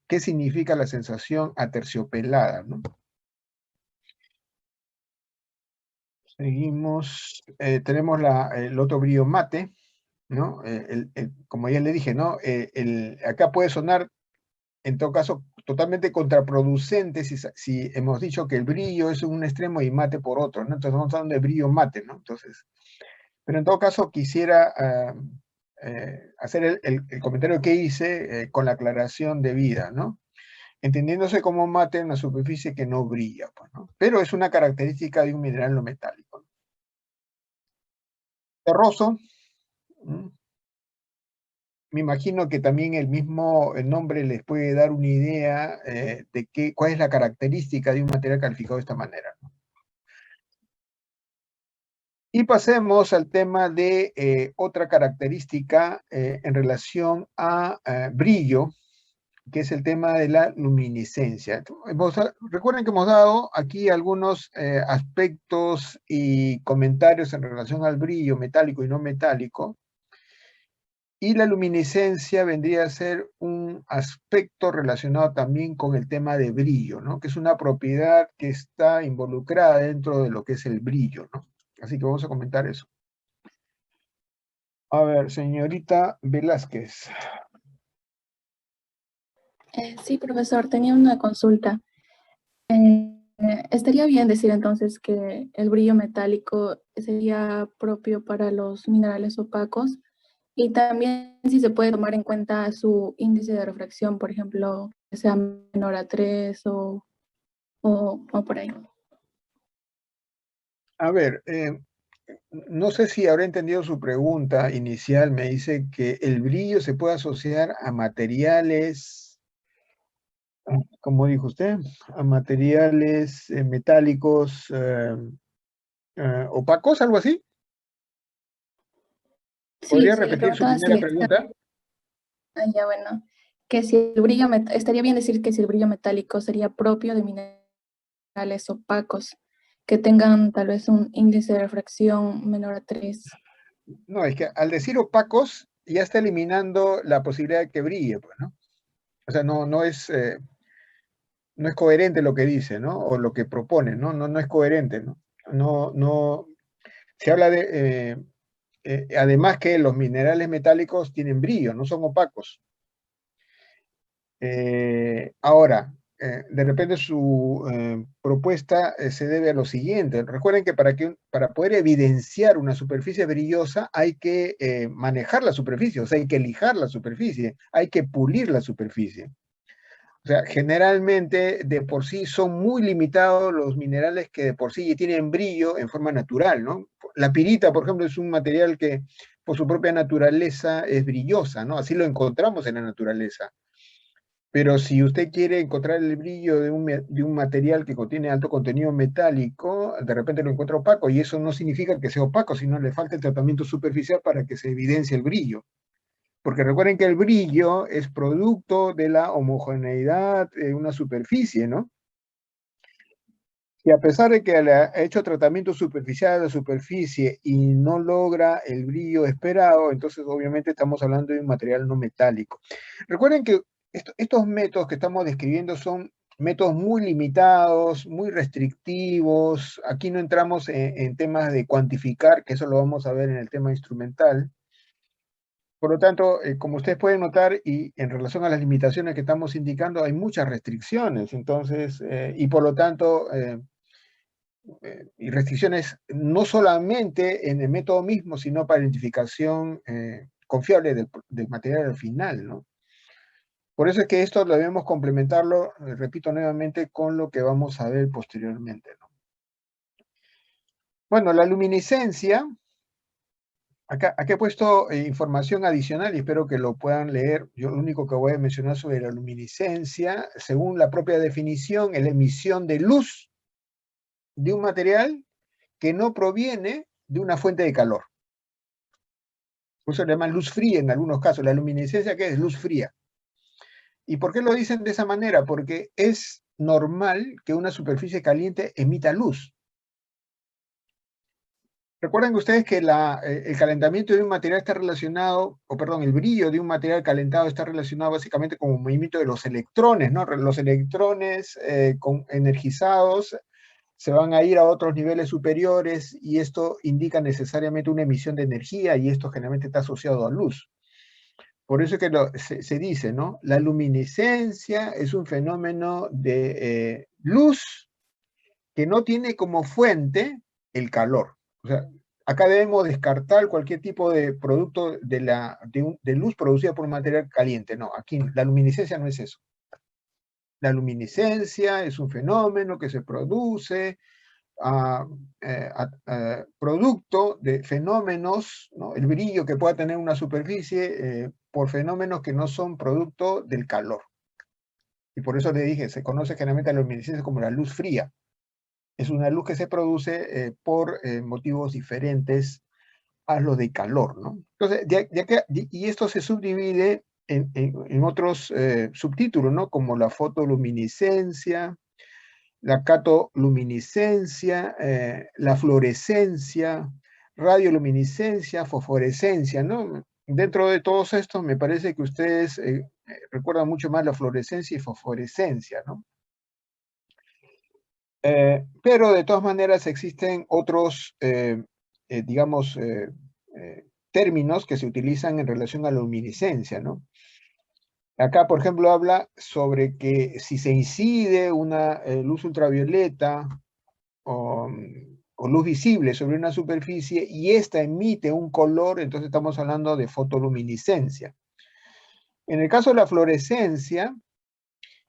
S1: qué significa la sensación aterciopelada, ¿no? Seguimos, tenemos el otro brillo mate, ¿no? Como ya le dije, ¿no? Acá puede sonar, en todo caso, totalmente contraproducente si hemos dicho que el brillo es un extremo y mate por otro, ¿no? Entonces estamos hablando de brillo mate, ¿no? Entonces, pero en todo caso quisiera hacer el comentario que hice con la aclaración debida, ¿no? Entendiéndose como mate en una superficie que no brilla, pues, ¿no? Pero es una característica de un mineral no metálico. Terroso, me imagino que también el mismo nombre les puede dar una idea de cuál es la característica de un material calificado de esta manera, ¿no? Y pasemos al tema de otra característica en relación a brillo, que es el tema de la luminiscencia. Recuerden que hemos dado aquí algunos aspectos y comentarios en relación al brillo metálico y no metálico, y la luminiscencia vendría a ser un aspecto relacionado también con el tema de brillo, ¿no? Que es una propiedad que está involucrada dentro de lo que es el brillo, ¿no? Así que vamos a comentar eso. A ver, señorita Velázquez.
S8: Sí, profesor, tenía una consulta. ¿Estaría bien decir entonces que el brillo metálico sería propio para los minerales opacos? Y también si se puede tomar en cuenta su índice de refracción, por ejemplo, que sea menor a 3 o por ahí.
S1: A ver, no sé si habré entendido su pregunta inicial. Me dice que el brillo se puede asociar a materiales, como dijo usted, a materiales metálicos opacos, algo así.
S8: Sí,
S1: ¿Podría
S8: sí, le
S1: repetir su
S8: preguntaba
S1: primera
S8: si
S1: pregunta?
S8: ya bueno, que si el brillo, estaría bien decir que si el brillo metálico sería propio de minerales opacos, que tengan tal vez un índice de refracción menor a 3.
S1: No, es que al decir opacos ya está eliminando la posibilidad de que brille, pues, ¿no? O sea, no es coherente lo que dice, ¿no? O lo que propone, ¿no? No es coherente, ¿no? No, se habla además que los minerales metálicos tienen brillo, no son opacos. Ahora, de repente su propuesta se debe a lo siguiente. Recuerden que para poder evidenciar una superficie brillosa hay que manejar la superficie, o sea, hay que lijar la superficie, hay que pulir la superficie. O sea, generalmente de por sí son muy limitados los minerales que de por sí tienen brillo en forma natural, ¿no? La pirita, por ejemplo, es un material que por su propia naturaleza es brillosa, ¿no? Así lo encontramos en la naturaleza. Pero si usted quiere encontrar el brillo de un material que contiene alto contenido metálico, de repente lo encuentra opaco, y eso no significa que sea opaco, sino le falta el tratamiento superficial para que se evidencie el brillo. Porque recuerden que el brillo es producto de la homogeneidad de una superficie, ¿no? Y a pesar de que le ha hecho tratamiento superficial a la superficie y no logra el brillo esperado, entonces obviamente estamos hablando de un material no metálico. Recuerden que estos métodos que estamos describiendo son métodos muy limitados, muy restrictivos. Aquí no entramos en temas de cuantificar, que eso lo vamos a ver en el tema instrumental. Por lo tanto, como ustedes pueden notar, y en relación a las limitaciones que estamos indicando, hay muchas restricciones. Entonces, y por lo tanto, y restricciones no solamente en el método mismo, sino para identificación confiable del material al final, ¿no? Por eso es que esto debemos complementarlo, repito nuevamente, con lo que vamos a ver posteriormente, ¿no? Bueno, la luminiscencia, acá he puesto información adicional y espero que lo puedan leer. Yo lo único que voy a mencionar sobre la luminiscencia, según la propia definición, es la emisión de luz de un material que no proviene de una fuente de calor. Por eso le llaman luz fría en algunos casos. La luminiscencia, ¿qué es? Luz fría. ¿Y por qué lo dicen de esa manera? Porque es normal que una superficie caliente emita luz. Recuerden ustedes que el calentamiento de un material está relacionado, o perdón, el brillo de un material calentado está relacionado básicamente con el movimiento de los electrones, ¿no? Los electrones energizados se van a ir a otros niveles superiores y esto indica necesariamente una emisión de energía y esto generalmente está asociado a luz. Por eso es que se dice, ¿no? La luminiscencia es un fenómeno de luz que no tiene como fuente el calor. O sea, acá debemos descartar cualquier tipo de producto de luz producida por un material caliente. No, aquí la luminiscencia no es eso. La luminiscencia es un fenómeno que se produce producto de fenómenos, ¿no? El brillo que pueda tener una superficie por fenómenos que no son producto del calor. Y por eso le dije, se conoce generalmente a la luminiscencia como la luz fría. Es una luz que se produce por motivos diferentes a los de calor, ¿no? Entonces, y esto se subdivide en otros subtítulos, ¿no? Como la fotoluminiscencia, la catoluminiscencia, la fluorescencia, radioluminiscencia, fosforescencia, ¿no? Dentro de todos estos me parece que ustedes recuerdan mucho más la fluorescencia y fosforescencia, ¿no? Pero de todas maneras existen otros, digamos, términos que se utilizan en relación a la luminiscencia, ¿no? Acá, por ejemplo, habla sobre que si se incide una luz ultravioleta o luz visible sobre una superficie y esta emite un color, entonces estamos hablando de fotoluminiscencia. En el caso de la fluorescencia,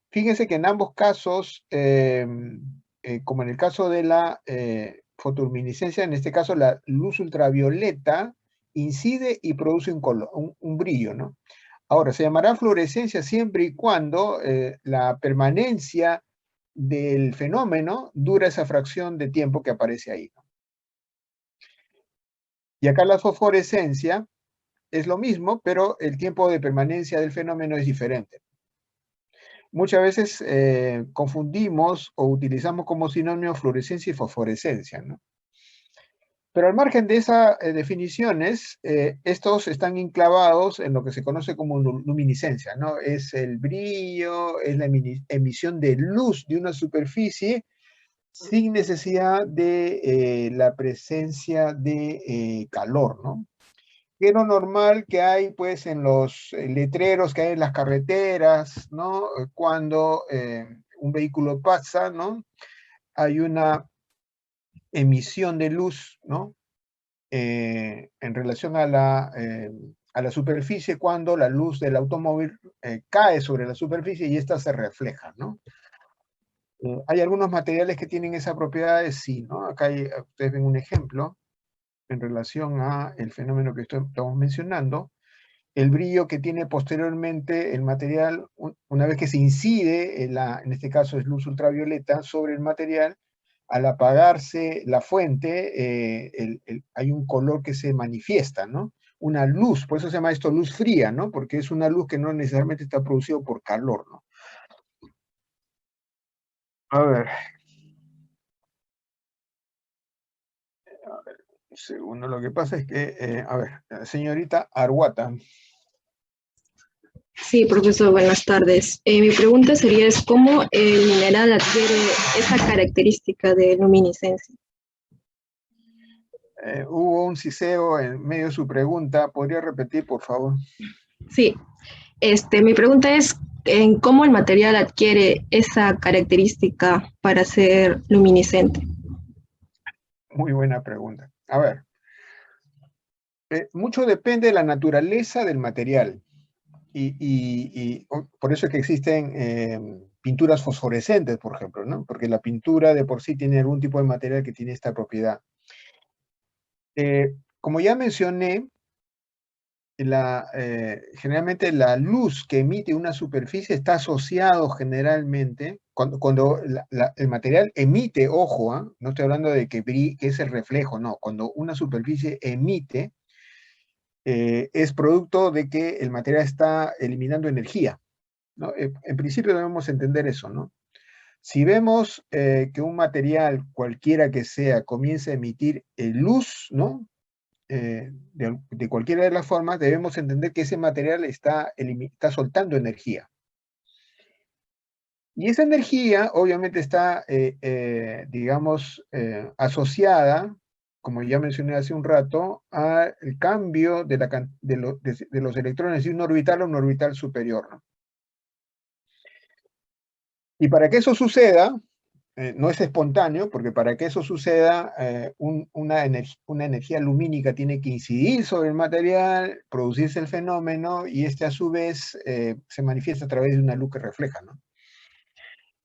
S1: fíjense que en ambos casos, como en el caso de la fotoluminiscencia, en este caso la luz ultravioleta incide y produce un color, un brillo, ¿no? Ahora, se llamará fluorescencia siempre y cuando la permanencia del fenómeno dura esa fracción de tiempo que aparece ahí, ¿no? Y acá la fosforescencia es lo mismo, pero el tiempo de permanencia del fenómeno es diferente. Muchas veces confundimos o utilizamos como sinónimo fluorescencia y fosforescencia, ¿no? Pero al margen de esas definiciones, estos están enclavados en lo que se conoce como luminiscencia, ¿no? Es el brillo, es la emisión de luz de una superficie sin necesidad de la presencia de calor, ¿no? Que es lo normal que hay pues en los letreros que hay en las carreteras, ¿no? Cuando un vehículo pasa, ¿no? Hay una emisión de luz, ¿no? En relación a la superficie cuando la luz del automóvil cae sobre la superficie y ésta se refleja, ¿no? ¿Hay algunos materiales que tienen esa propiedad? Sí, ¿no? Acá ustedes ven un ejemplo en relación a el fenómeno que estamos mencionando. El brillo que tiene posteriormente el material, una vez que se incide, en este caso es luz ultravioleta, sobre el material, al apagarse la fuente, hay un color que se manifiesta, ¿no? Una luz, por eso se llama esto luz fría, ¿no? Porque es una luz que no necesariamente está producida por calor, ¿no? A ver. Un segundo, lo que pasa es que, a ver, señorita Arhuata.
S9: Sí, profesor, buenas tardes. Mi pregunta sería es cómo el mineral adquiere esa característica de luminiscencia.
S1: Hubo un siseo en medio de su pregunta. ¿Podría repetir, por favor?
S9: Sí, mi pregunta es en cómo el material adquiere esa característica para ser luminiscente.
S1: Muy buena pregunta. A ver, mucho depende de la naturaleza del material. Y por eso es que existen pinturas fosforescentes, por ejemplo, ¿no? Porque la pintura de por sí tiene algún tipo de material que tiene esta propiedad. Como ya mencioné, generalmente la luz que emite una superficie está asociado generalmente, cuando el material emite, ojo, no estoy hablando de que es el reflejo, no, cuando una superficie emite, es producto de que el material está eliminando energía, ¿no? En principio debemos entender eso, ¿no? Si vemos que un material, cualquiera que sea, comienza a emitir luz, ¿no? De cualquiera de las formas, debemos entender que ese material está soltando energía. Y esa energía obviamente está, digamos, asociada, como ya mencioné hace un rato, al cambio de los electrones de un orbital a un orbital superior, ¿no? Y para que eso suceda, no es espontáneo, porque para que eso suceda, una energía lumínica tiene que incidir sobre el material, producirse el fenómeno, y este a su vez se manifiesta a través de una luz que refleja, ¿no?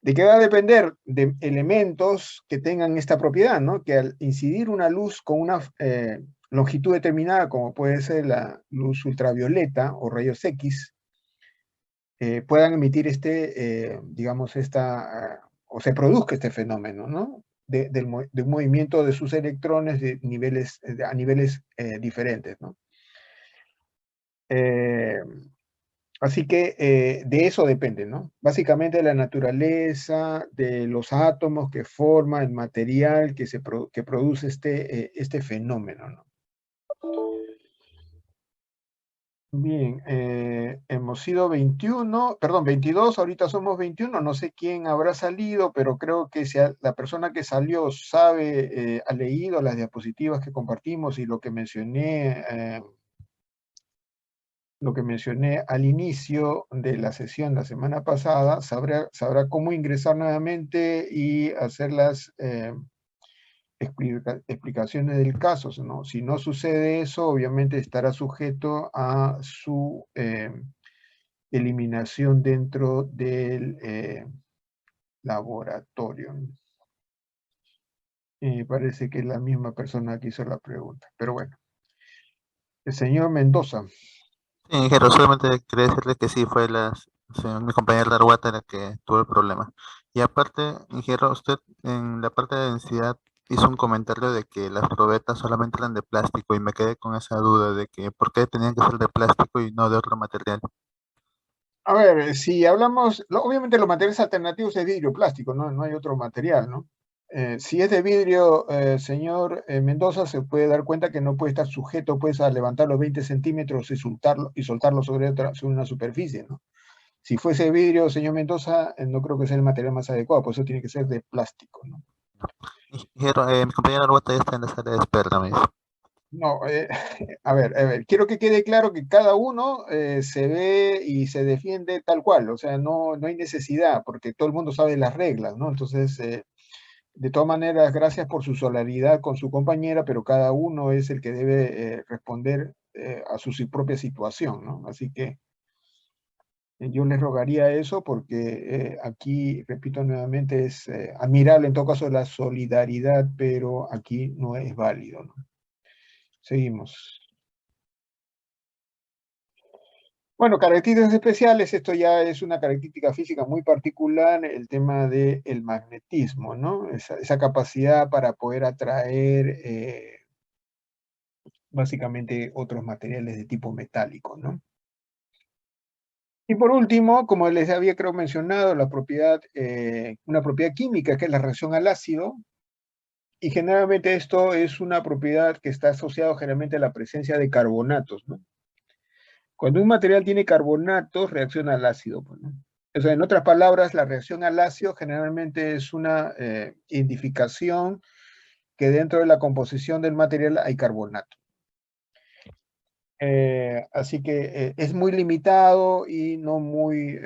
S1: ¿De qué va a depender? De elementos que tengan esta propiedad, ¿no? Que al incidir una luz con una longitud determinada, como puede ser la luz ultravioleta o rayos X, puedan emitir digamos, o se produzca este fenómeno, ¿no? De un movimiento de sus electrones a niveles diferentes, ¿no? Así que de eso depende, ¿no? Básicamente de la naturaleza, de los átomos que forman el material que produce este fenómeno, ¿no? Bien, hemos sido 22, ahorita somos 21, no sé quién habrá salido, pero creo que si la persona que salió sabe, ha leído las diapositivas que compartimos y lo que mencioné al inicio de la sesión la semana pasada, sabrá cómo ingresar nuevamente y hacer las explicaciones del caso, ¿no? Si no sucede eso, obviamente estará sujeto a su eliminación dentro del laboratorio. Parece que es la misma persona que hizo la pregunta, pero bueno. El señor Mendoza.
S10: Sí, ingeniero, solamente quería decirle que sí, mi compañera Larguata la que tuvo el problema. Y aparte, ingeniero, usted en la parte de densidad hizo un comentario de que las probetas solamente eran de plástico y me quedé con esa duda de que por qué tenían que ser de plástico y no de otro material.
S1: A ver, si hablamos, obviamente los materiales alternativos es vidrio plástico, no hay otro material, ¿no? Si es de vidrio, señor Mendoza, se puede dar cuenta que no puede estar sujeto pues, a levantar los 20 centímetros y soltarlo sobre una superficie, ¿no? Si fuese vidrio, señor Mendoza, no creo que sea el material más adecuado, por eso tiene que ser de plástico, ¿no?
S10: Ingeniero, mi compañera Larguata ya está en la sala de espera, me dice.
S1: No, a ver, quiero que quede claro que cada uno se ve y se defiende tal cual, o sea, no hay necesidad, porque todo el mundo sabe las reglas, ¿no? Entonces, de todas maneras, gracias por su solidaridad con su compañera, pero cada uno es el que debe responder a su propia situación, ¿no? Así que yo les rogaría eso porque aquí, repito nuevamente, es admirable en todo caso la solidaridad, pero aquí no es válido, ¿no? Seguimos. Bueno, características especiales, esto ya es una característica física muy particular, el tema del magnetismo, ¿no? Esa capacidad para poder atraer básicamente otros materiales de tipo metálico, ¿no? Y por último, como les había creo mencionado, la propiedad, una propiedad química que es la reacción al ácido, y generalmente esto es una propiedad que está asociada generalmente a la presencia de carbonatos, ¿no? Cuando un material tiene carbonatos, reacciona al ácido, pues, ¿no? O sea, en otras palabras, la reacción al ácido generalmente es una identificación que dentro de la composición del material hay carbonato. Así que es muy limitado y no muy,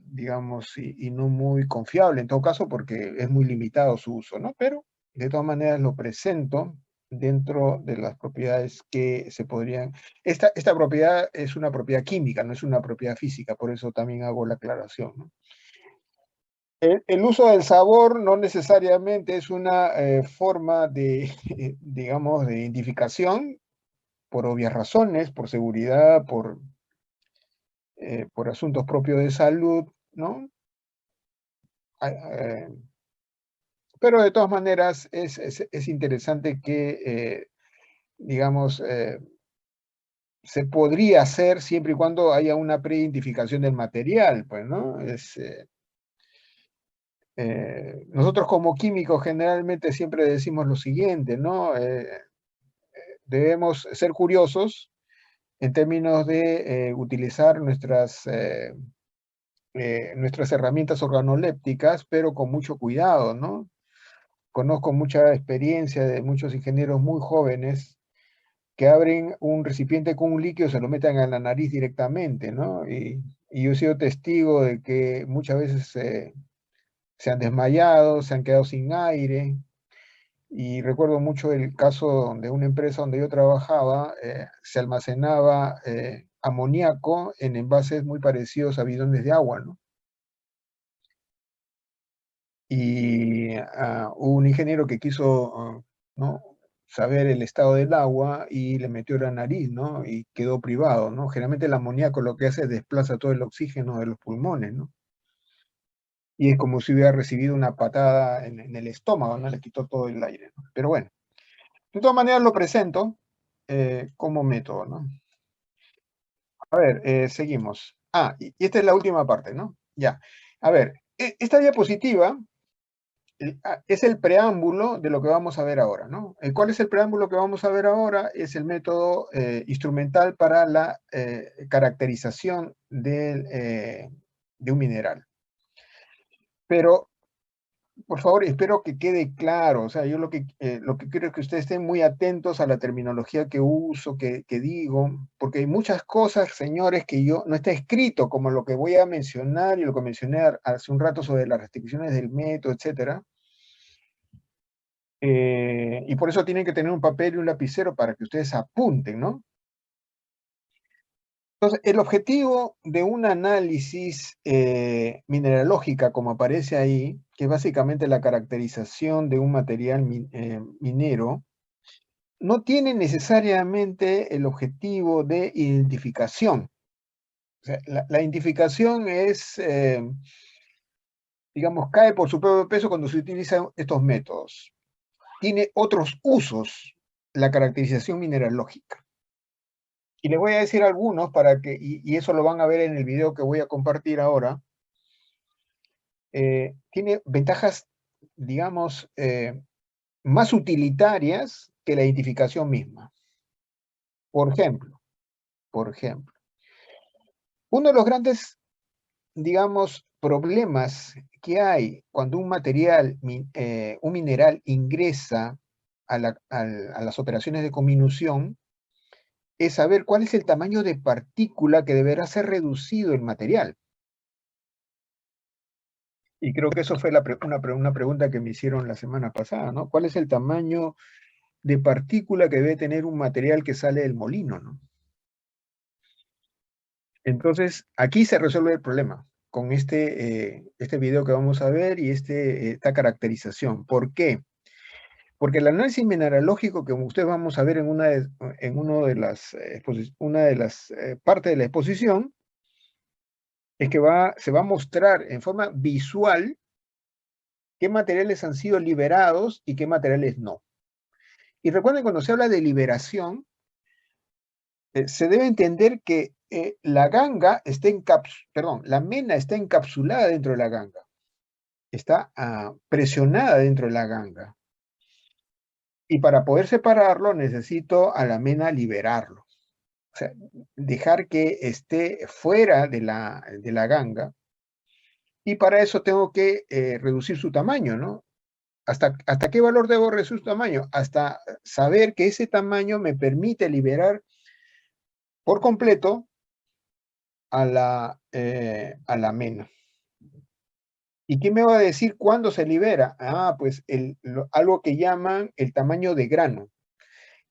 S1: digamos, y no muy confiable en todo caso porque es muy limitado su uso, ¿no? Pero de todas maneras lo presento dentro de las propiedades que se podrían... Esta propiedad es una propiedad química, no es una propiedad física, por eso también hago la aclaración, ¿no? El uso del sabor no necesariamente es una forma de, digamos, de identificación, por obvias razones, por seguridad, por asuntos propios de salud, ¿no? Pero de todas maneras es interesante que, digamos, se podría hacer siempre y cuando haya una preidentificación del material, pues, ¿no? Nosotros como químicos generalmente siempre decimos lo siguiente, ¿no? Debemos ser curiosos en términos de utilizar nuestras herramientas organolépticas, pero con mucho cuidado, ¿no? Conozco mucha experiencia de muchos ingenieros muy jóvenes que abren un recipiente con un líquido, se lo meten a la nariz directamente, ¿no? Y yo he sido testigo de que muchas veces se han desmayado, se han quedado sin aire. Y recuerdo mucho el caso de una empresa donde yo trabajaba, se almacenaba amoníaco en envases muy parecidos a bidones de agua, ¿no? Y hubo un ingeniero que quiso, ¿no? saber el estado del agua y le metió la nariz, ¿no? Y quedó privado, ¿no? Generalmente el amoníaco lo que hace es desplaza todo el oxígeno de los pulmones, ¿no? Y es como si hubiera recibido una patada en el estómago, ¿no? Le quitó todo el aire, ¿no? Pero bueno, de todas maneras lo presento como método, ¿no? A ver, seguimos. Y esta es la última parte, ¿no? Ya. A ver, esta diapositiva es el preámbulo de lo que vamos a ver ahora, ¿no? ¿Cuál es el preámbulo que vamos a ver ahora? Es el método instrumental para la caracterización de un mineral. Pero, por favor, espero que quede claro, o sea, yo lo que quiero es que ustedes estén muy atentos a la terminología que uso, que digo, porque hay muchas cosas, señores, que no está escrito, como lo que voy a mencionar y lo que mencioné hace un rato sobre las restricciones del método, etcétera. Y por eso tienen que tener un papel y un lapicero para que ustedes apunten, ¿no? Entonces, el objetivo de un análisis mineralógica, como aparece ahí, que es básicamente la caracterización de un material minero, no tiene necesariamente el objetivo de identificación. O sea, la identificación es, digamos, cae por su propio peso cuando se utilizan estos métodos. Tiene otros usos la caracterización mineralógica. Y les voy a decir algunos para que, y eso lo van a ver en el video que voy a compartir ahora. Tiene ventajas, digamos, más utilitarias que la identificación misma. Por ejemplo, uno de los grandes, digamos, problemas que hay cuando un mineral ingresa a las operaciones de comminución es saber cuál es el tamaño de partícula que deberá ser reducido el material. Y creo que eso fue una pregunta que me hicieron la semana pasada, ¿no? ¿Cuál es el tamaño de partícula que debe tener un material que sale del molino, ¿no? Entonces, aquí se resuelve el problema con este video que vamos a ver y esta caracterización. ¿Por qué? Porque el análisis mineralógico que ustedes vamos a ver en una de las partes de la exposición es que se va a mostrar en forma visual qué materiales han sido liberados y qué materiales no. Y recuerden, cuando se habla de liberación, se debe entender que la mena está encapsulada dentro de la ganga. Está presionada dentro de la ganga. Y para poder separarlo, necesito a la mena liberarlo. O sea, dejar que esté fuera de la ganga. Y para eso tengo que reducir su tamaño, ¿no? ¿Hasta qué valor debo reducir su tamaño? Hasta saber que ese tamaño me permite liberar por completo a la mena. ¿Y qué me va a decir cuándo se libera? Pues algo que llaman el tamaño de grano.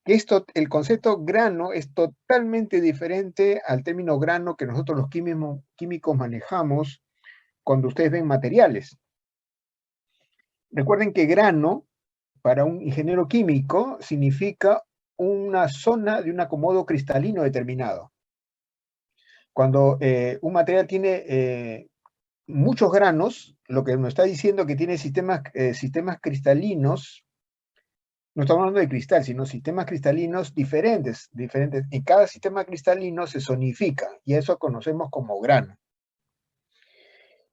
S1: El concepto grano es totalmente diferente al término grano que nosotros los químicos manejamos cuando ustedes ven materiales. Recuerden que grano, para un ingeniero químico, significa una zona de un acomodo cristalino determinado. Cuando un material tiene muchos granos, lo que nos está diciendo que tiene sistemas cristalinos, no estamos hablando de cristal, sino sistemas cristalinos diferentes. Y cada sistema cristalino se zonifica, y eso conocemos como grano.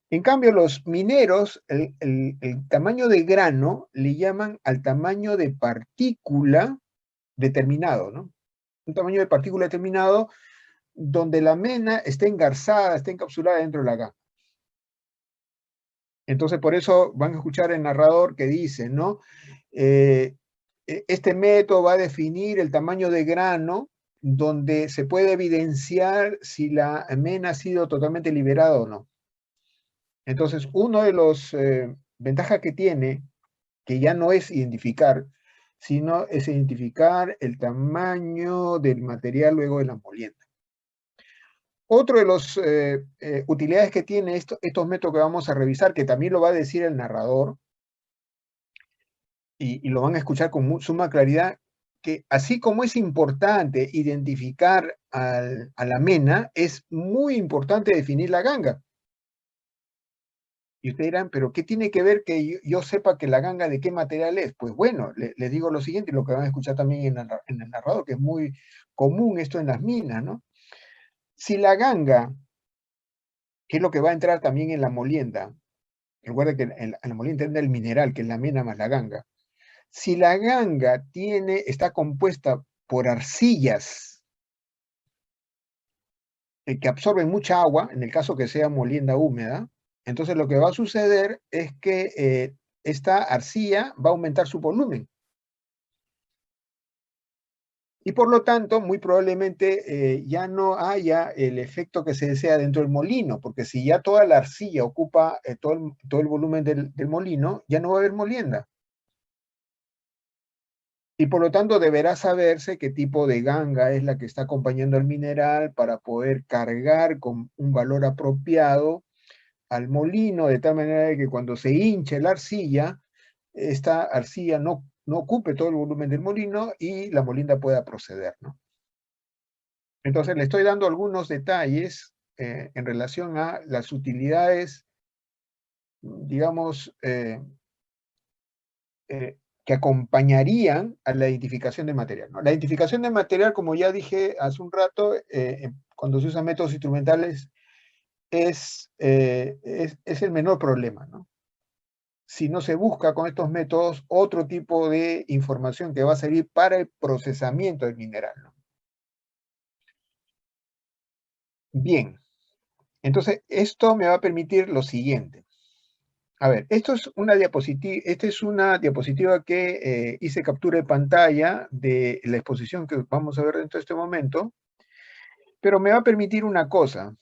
S1: En cambio, los mineros, el tamaño de grano le llaman al tamaño de partícula determinado, ¿no? Un tamaño de partícula determinado donde la mena está engarzada, está encapsulada dentro de la ganga. Entonces, por eso van a escuchar el narrador que dice, ¿no? Este método va a definir el tamaño de grano donde se puede evidenciar si la mena ha sido totalmente liberada o no. Entonces, uno de los ventajas que tiene, que ya no es identificar, sino es identificar el tamaño del material luego de la molienda. Otro de las utilidades que tiene estos métodos que vamos a revisar, que también lo va a decir el narrador, y lo van a escuchar con suma claridad, que así como es importante identificar a la mena, es muy importante definir la ganga. Y ustedes dirán, ¿pero qué tiene que ver que yo sepa que la ganga de qué material es? Pues bueno, les digo lo siguiente, y lo que van a escuchar también en el narrador, que es muy común esto en las minas, ¿no? Si la ganga, que es lo que va a entrar también en la molienda, recuerda que en la molienda entra el mineral, que es la mena más la ganga. Si la ganga está compuesta por arcillas que absorben mucha agua, en el caso que sea molienda húmeda, entonces lo que va a suceder es que esta arcilla va a aumentar su volumen. Y por lo tanto, muy probablemente ya no haya el efecto que se desea dentro del molino, porque si ya toda la arcilla ocupa todo el volumen del molino, ya no va a haber molienda. Y por lo tanto deberá saberse qué tipo de ganga es la que está acompañando al mineral para poder cargar con un valor apropiado al molino, de tal manera que cuando se hinche la arcilla, esta arcilla no ocupe todo el volumen del molino y la molienda pueda proceder, ¿no? Entonces le estoy dando algunos detalles en relación a las utilidades, digamos, que acompañarían a la identificación de material, ¿no? La identificación de material, como ya dije hace un rato, cuando se usan métodos instrumentales, es el menor problema, ¿no? Si no se busca con estos métodos otro tipo de información que va a servir para el procesamiento del mineral, ¿no? Bien, entonces esto me va a permitir lo siguiente. A ver, esto es una diapositiva, esta es una diapositiva que hice captura de pantalla de la exposición que vamos a ver dentro de este momento, pero me va a permitir una cosa.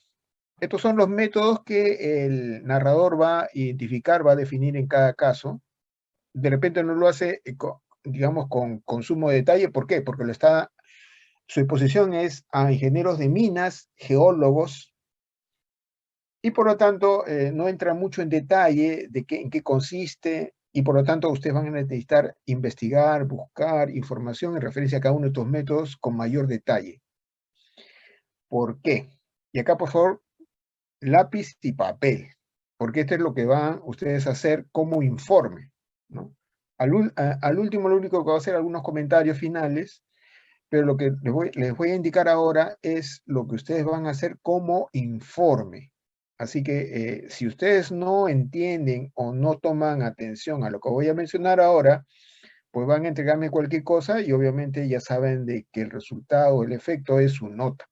S1: Estos son los métodos que el narrador va a identificar, va a definir en cada caso. De repente no lo hace, digamos, con sumo detalle. ¿Por qué? Porque su exposición es a ingenieros de minas, geólogos, y por lo tanto no entra mucho en detalle de en qué consiste, y por lo tanto ustedes van a necesitar investigar, buscar información en referencia a cada uno de estos métodos con mayor detalle. ¿Por qué? Y acá, por favor, lápiz y papel, porque esto es lo que van ustedes a hacer como informe, ¿no? Al último, lo único que va a hacer algunos comentarios finales, pero lo que les voy a indicar ahora es lo que ustedes van a hacer como informe. Así que si ustedes no entienden o no toman atención a lo que voy a mencionar ahora, pues van a entregarme cualquier cosa y obviamente ya saben de que el resultado, el efecto es su nota.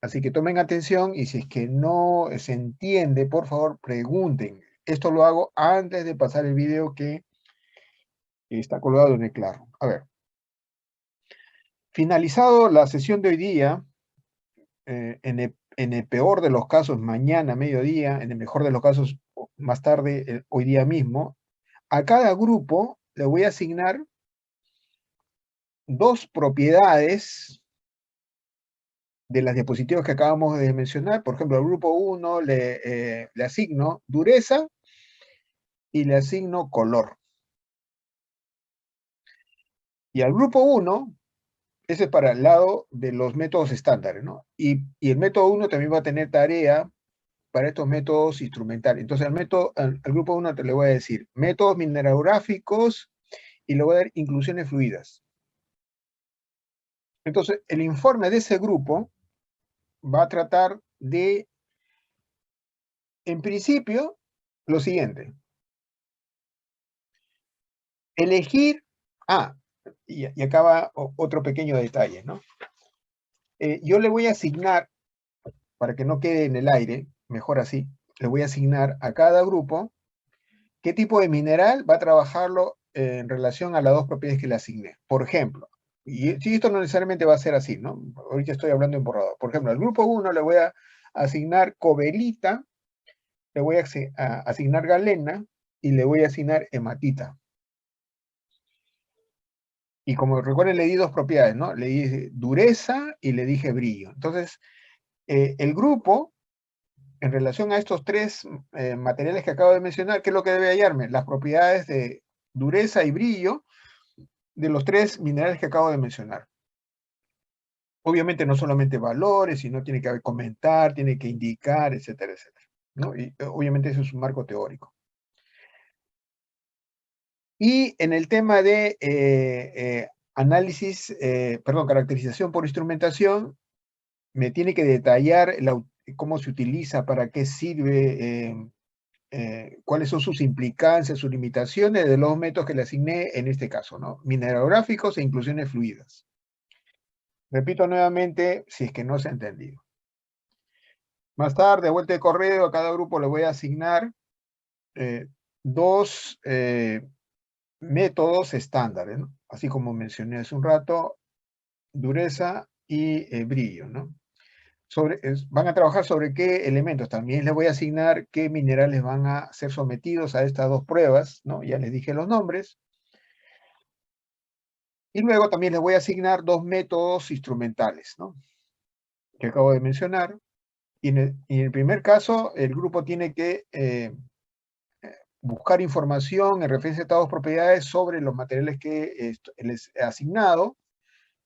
S1: Así que tomen atención y si es que no se entiende, por favor pregunten. Esto lo hago antes de pasar el video que está colgado en el Claro. A ver. Finalizado la sesión de hoy día, en el peor de los casos, mañana, mediodía, en el mejor de los casos, más tarde, hoy día mismo, a cada grupo le voy a asignar 2 propiedades de las diapositivas que acabamos de mencionar. Por ejemplo, al grupo 1 le asigno dureza y le asigno color. Y al grupo 1, ese es para el lado de los métodos estándares, ¿no? Y el método 1 también va a tener tarea para estos métodos instrumentales. Entonces, al grupo 1 le voy a decir métodos mineralográficos y le voy a dar inclusiones fluidas. Entonces, el informe de ese grupo va a tratar de, en principio, lo siguiente. Elegir, y acá va otro pequeño detalle, ¿no? Yo le voy a asignar, para que no quede en el aire, mejor así, le voy a asignar a cada grupo qué tipo de mineral va a trabajarlo en relación a las 2 propiedades que le asigné. Por ejemplo, y si esto no necesariamente va a ser así, ¿no? Ahorita estoy hablando en borrador. Por ejemplo, al grupo 1 le voy a asignar cobalita, le voy a asignar galena y le voy a asignar hematita. Y como recuerden, le di 2 propiedades, ¿no? Le di dureza y le dije brillo. Entonces, el grupo, en relación a estos 3 materiales que acabo de mencionar, ¿qué es lo que debe hallarme? Las propiedades de dureza y brillo de los 3 minerales que acabo de mencionar. Obviamente no solamente valores, sino tiene que comentar, tiene que indicar, etcétera, etcétera, ¿no? Y obviamente eso es un marco teórico. Y en el tema de caracterización por instrumentación, me tiene que detallar cómo se utiliza, para qué sirve, cuáles son sus implicancias, sus limitaciones de los métodos que le asigné en este caso, ¿no? Mineralográficos e inclusiones fluidas. Repito nuevamente, si es que no se ha entendido. Más tarde, a vuelta de correo, a cada grupo le voy a asignar 2 métodos estándares, ¿no? Así como mencioné hace un rato, dureza y brillo, ¿no? Van a trabajar sobre qué elementos. También les voy a asignar qué minerales van a ser sometidos a estas 2 pruebas, ¿no? Ya les dije los nombres. Y luego también les voy a asignar 2 métodos instrumentales, ¿no? Que acabo de mencionar. Y en el primer caso, el grupo tiene que buscar información en referencia a estas 2 propiedades sobre los materiales que les he asignado,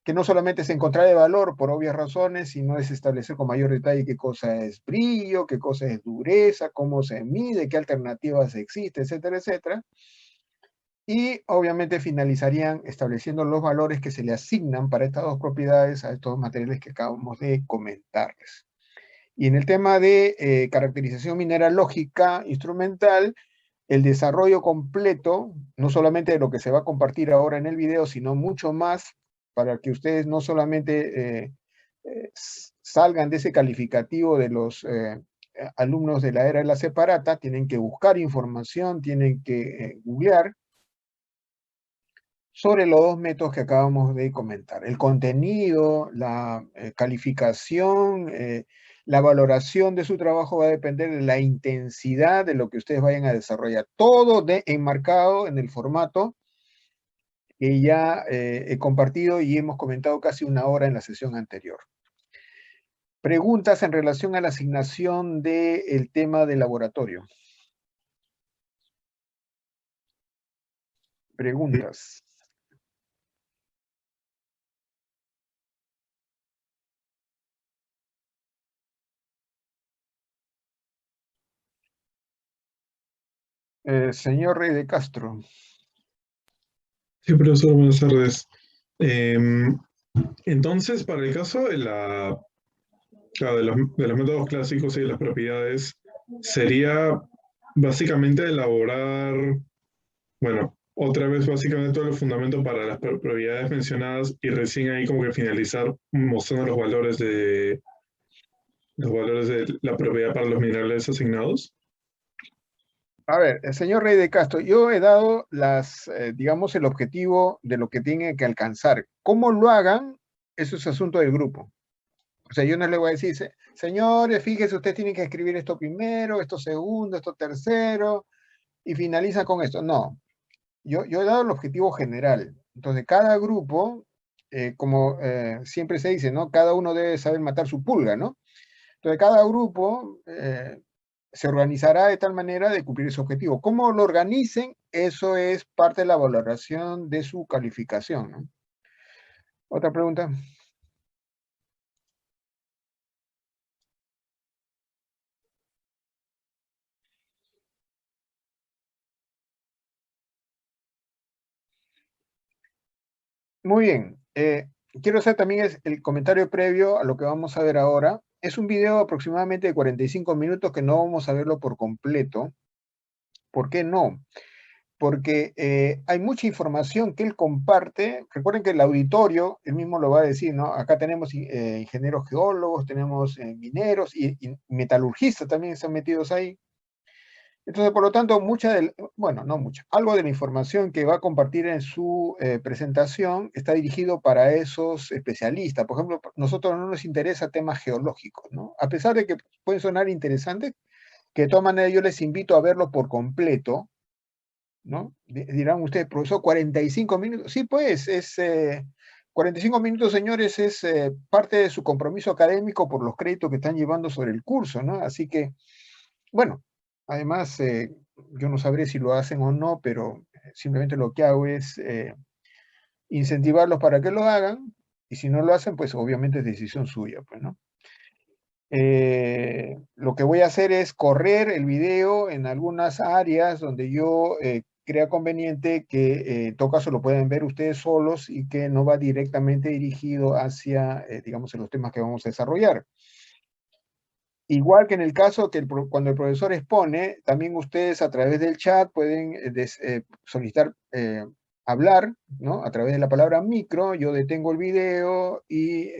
S1: que no solamente es encontrar el valor por obvias razones, sino es establecer con mayor detalle qué cosa es brillo, qué cosa es dureza, cómo se mide, qué alternativas existen, etcétera, etcétera. Y obviamente finalizarían estableciendo los valores que se le asignan para estas 2 propiedades a estos materiales que acabamos de comentarles. Y en el tema de caracterización mineralógica instrumental, el desarrollo completo, no solamente de lo que se va a compartir ahora en el video, sino mucho más, para que ustedes no solamente salgan de ese calificativo de los alumnos de la era de la separata tienen que buscar información, tienen que googlear sobre los dos métodos que acabamos de comentar. El contenido, la calificación, la valoración de su trabajo va a depender de la intensidad de lo que ustedes vayan a desarrollar. Todo enmarcado en el formato que ya he compartido y hemos comentado casi una hora en la sesión anterior. Preguntas en relación a la asignación del tema del laboratorio. Preguntas. Señor Rey de Castro.
S11: Sí, profesor, buenas tardes. Entonces, para el caso de, de los métodos clásicos y de las propiedades, sería básicamente elaborar, bueno, otra vez básicamente todo el fundamento para las propiedades mencionadas y recién ahí como que finalizar mostrando los valores de la propiedad para los minerales asignados.
S1: A ver, el señor Rey de Castro, yo he dado digamos, el objetivo de lo que tienen que alcanzar. ¿Cómo lo hagan? Eso es asunto del grupo. O sea, yo no le voy a decir, señores, fíjense, ustedes tienen que escribir esto primero, esto segundo, esto tercero, y finaliza con esto. No, yo he dado el objetivo general. Entonces, cada grupo, como siempre se dice, ¿no? Cada uno debe saber matar su pulga, ¿no? Entonces, cada grupo se organizará de tal manera de cumplir ese objetivo. ¿Cómo lo organicen? Eso es parte de la valoración de su calificación, ¿no? ¿Otra pregunta? Muy bien. Quiero hacer también el comentario previo a lo que vamos a ver ahora. Es un video aproximadamente de 45 minutos que no vamos a verlo por completo. ¿Por qué no? Porque hay mucha información que él comparte. Recuerden que el auditorio, él mismo lo va a decir, ¿no? Acá tenemos ingenieros geólogos, tenemos mineros y metalurgistas también están metidos ahí. Entonces, por lo tanto, algo de la información que va a compartir en su presentación está dirigido para esos especialistas. Por ejemplo, nosotros no nos interesa temas geológicos, ¿no? A pesar de que pueden sonar interesantes, que de todas maneras yo les invito a verlo por completo, ¿no? Dirán ustedes, profesor, 45 minutos. Sí, pues, 45 minutos, señores, es parte de su compromiso académico por los créditos que están llevando sobre el curso, ¿no? Así que, bueno, además, yo no sabré si lo hacen o no, pero simplemente lo que hago es incentivarlos para que lo hagan, y si no lo hacen, pues obviamente es decisión suya, pues, ¿no? Lo que voy a hacer es correr el video en algunas áreas donde yo crea conveniente que en todo caso lo pueden ver ustedes solos y que no va directamente dirigido hacia, digamos, los temas que vamos a desarrollar. Igual que en el caso que cuando el profesor expone, también ustedes a través del chat pueden solicitar hablar, ¿no? A través de la palabra micro, yo detengo el video y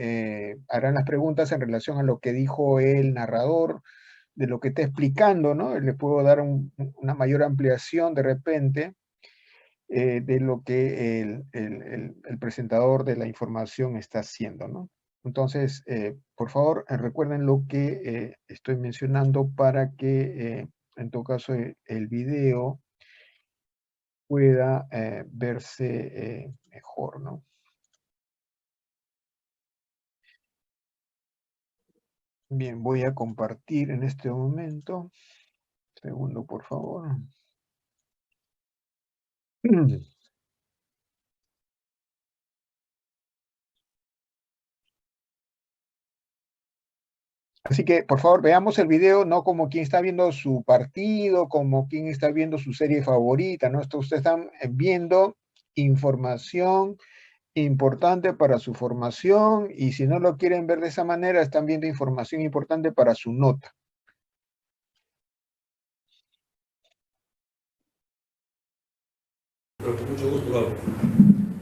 S1: harán las preguntas en relación a lo que dijo el narrador, de lo que está explicando, ¿no? Les puedo dar una mayor ampliación de repente de lo que el presentador de la información está haciendo, ¿no? Entonces, por favor, recuerden lo que estoy mencionando para que, en todo caso, el video pueda verse mejor, ¿no? Bien, voy a compartir en este momento. Segundo, por favor. Así que, por favor, veamos el video no como quien está viendo su partido, como quien está viendo su serie favorita, ¿no? Ustedes están viendo información importante para su formación, y si no lo quieren ver de esa manera, están viendo información importante para su nota.
S12: Con mucho gusto lo hago.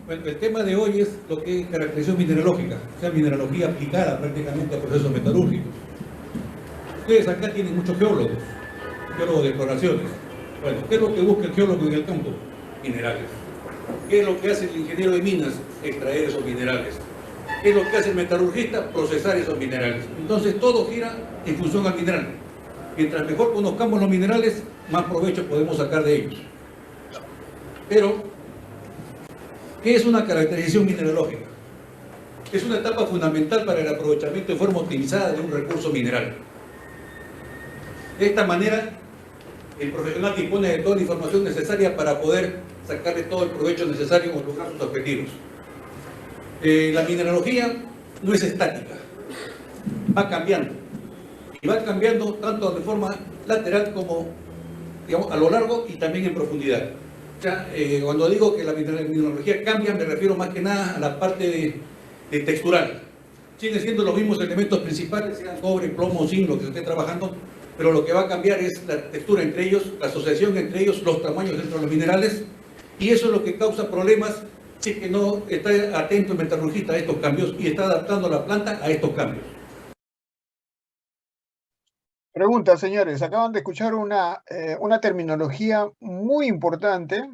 S12: Bueno, el tema de hoy es lo que es caracterización mineralógica, o sea, mineralogía aplicada prácticamente a procesos metalúrgicos. Ustedes acá tienen muchos geólogos de exploraciones. Bueno, ¿qué es lo que busca el geólogo en el campo? Minerales. ¿Qué es lo que hace el ingeniero de minas? Extraer esos minerales. ¿Qué es lo que hace el metalurgista? Procesar esos minerales. Entonces todo gira en función al mineral. Mientras mejor conozcamos los minerales, más provecho podemos sacar de ellos. Pero, ¿qué es una caracterización mineralógica? Es una etapa fundamental para el aprovechamiento de forma optimizada de un recurso mineral. De esta manera, el profesional dispone de toda la información necesaria para poder sacarle todo el provecho necesario o lograr sus objetivos. La mineralogía no es estática, va cambiando. Y va cambiando tanto de forma lateral como, digamos, a lo largo y también en profundidad. Ya, cuando digo que la mineralogía cambia, me refiero más que nada a la parte de textural. Siguen siendo los mismos elementos principales, sean cobre, plomo, zinc, lo que se esté trabajando, pero lo que va a cambiar es la textura entre ellos, la asociación entre ellos, los tamaños dentro de los minerales, y eso es lo que causa problemas si es que no está atento el metalurgista a estos cambios y está adaptando la planta a estos cambios.
S1: Pregunta, señores. Acaban de escuchar una terminología muy importante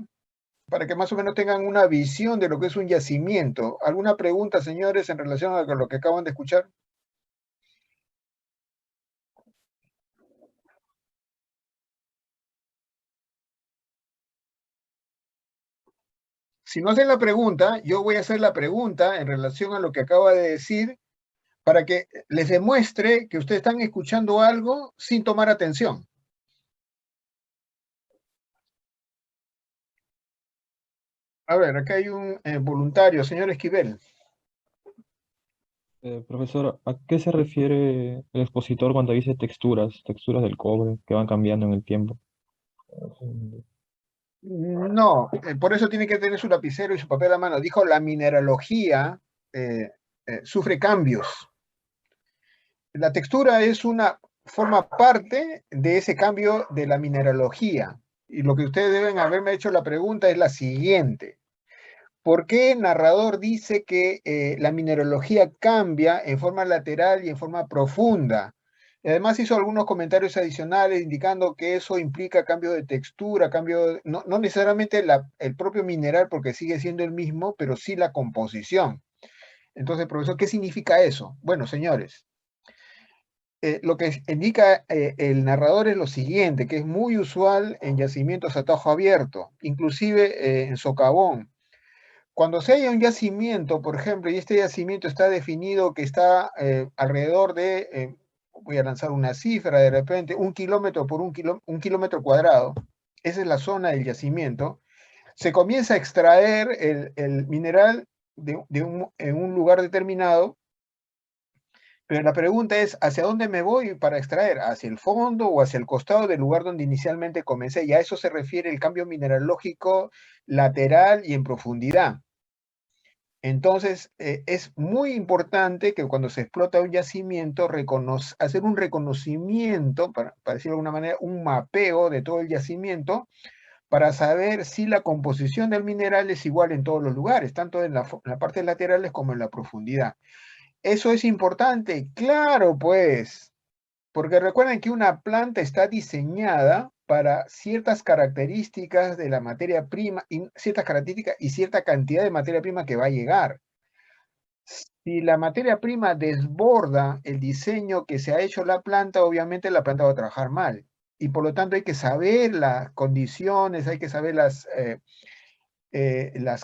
S1: para que más o menos tengan una visión de lo que es un yacimiento. ¿Alguna pregunta, señores, en relación a lo que acaban de escuchar? Si no hacen la pregunta, yo voy a hacer la pregunta en relación a lo que acaba de decir para que les demuestre que ustedes están escuchando algo sin tomar atención. A ver, acá hay un voluntario, señor Esquivel.
S13: Profesor, ¿a qué se refiere el expositor cuando dice texturas del cobre que van cambiando en el tiempo?
S1: No, por eso tiene que tener su lapicero y su papel a mano. Dijo la mineralogía sufre cambios. La textura forma parte de ese cambio de la mineralogía. Y lo que ustedes deben haberme hecho la pregunta es la siguiente. ¿Por qué el narrador dice que la mineralogía cambia en forma lateral y en forma profunda? Y además hizo algunos comentarios adicionales indicando que eso implica cambio de textura, no necesariamente el propio mineral porque sigue siendo el mismo, pero sí la composición. Entonces, profesor, ¿qué significa eso? Bueno, señores, lo que indica el narrador es lo siguiente, que es muy usual en yacimientos a tajo abierto, inclusive en socavón. Cuando se halla un yacimiento, por ejemplo, y este yacimiento está definido que está alrededor de, voy a lanzar una cifra de repente, 1 kilómetro por 1 kilómetro cuadrado, esa es la zona del yacimiento, se comienza a extraer el mineral en un lugar determinado, pero la pregunta es, ¿hacia dónde me voy para extraer? ¿Hacia el fondo o hacia el costado del lugar donde inicialmente comencé? Y a eso se refiere el cambio mineralógico lateral y en profundidad. Entonces, es muy importante que cuando se explota un yacimiento, hacer un reconocimiento, para decirlo de alguna manera, un mapeo de todo el yacimiento, para saber si la composición del mineral es igual en todos los lugares, tanto en las partes laterales como en la profundidad. ¿Eso es importante? Claro, pues, porque recuerden que una planta está diseñada para ciertas características de la materia prima, y ciertas características y cierta cantidad de materia prima que va a llegar. Si la materia prima desborda el diseño que se ha hecho la planta, obviamente la planta va a trabajar mal. Y por lo tanto hay que saber las condiciones, hay que saber las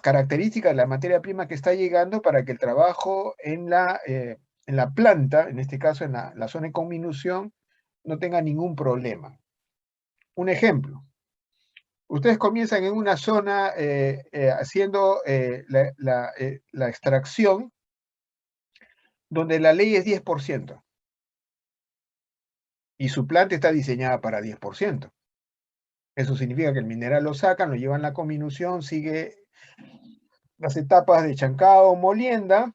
S1: características de la materia prima que está llegando para que el trabajo en la planta, en este caso en la zona de conminución, no tenga ningún problema. Un ejemplo. Ustedes comienzan en una zona haciendo la extracción donde la ley es 10%. Y su planta está diseñada para 10%. Eso significa que el mineral lo sacan, lo llevan a la conminución, sigue las etapas de chancado, molienda,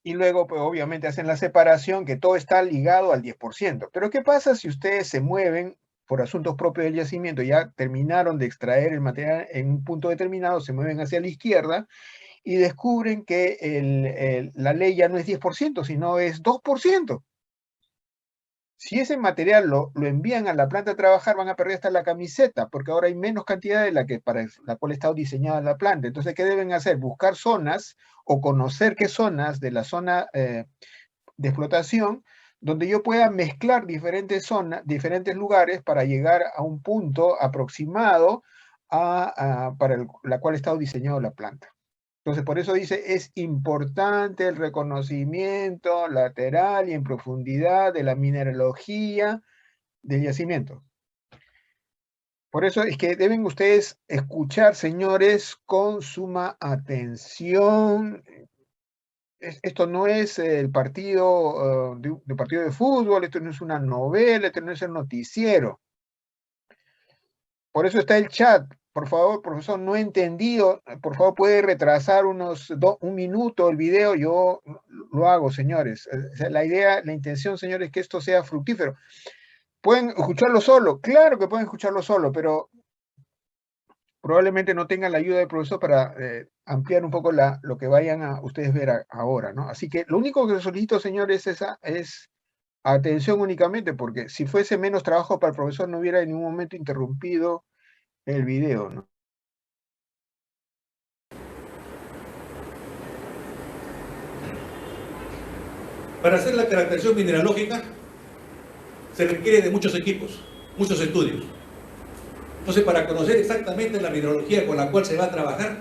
S1: y luego pues obviamente hacen la separación, que todo está ligado al 10%. Pero ¿qué pasa si ustedes se mueven por asuntos propios del yacimiento, ya terminaron de extraer el material en un punto determinado, se mueven hacia la izquierda y descubren que la ley ya no es 10%, sino es 2%? Si ese material lo envían a la planta a trabajar, van a perder hasta la camiseta, porque ahora hay menos cantidad de la que para la cual está diseñada la planta. Entonces, ¿qué deben hacer? Buscar zonas o conocer qué zonas de la zona de explotación donde yo pueda mezclar diferentes zonas, diferentes lugares para llegar a un punto aproximado para la cual está diseñada la planta. Entonces, por eso dice, es importante el reconocimiento lateral y en profundidad de la mineralogía del yacimiento. Por eso es que deben ustedes escuchar, señores, con suma atención. Esto no es el partido de partido de fútbol, esto no es una novela, esto no es el noticiero. Por eso está el chat. Por favor, profesor, no he entendido. Por favor, puede retrasar un minuto el video. Yo lo hago, señores. O sea, la intención, señores, es que esto sea fructífero. ¿Pueden escucharlo solo? Claro que pueden escucharlo solo, pero probablemente no tengan la ayuda del profesor para ampliar un poco lo que vayan a ustedes ver ahora, ¿no? Así que lo único que les solicito, señores, es atención únicamente, porque si fuese menos trabajo para el profesor no hubiera en ningún momento interrumpido el video, ¿no?
S12: Para hacer la caracterización mineralógica se requiere de muchos equipos, muchos estudios. Entonces, para conocer exactamente la mineralogía con la cual se va a trabajar,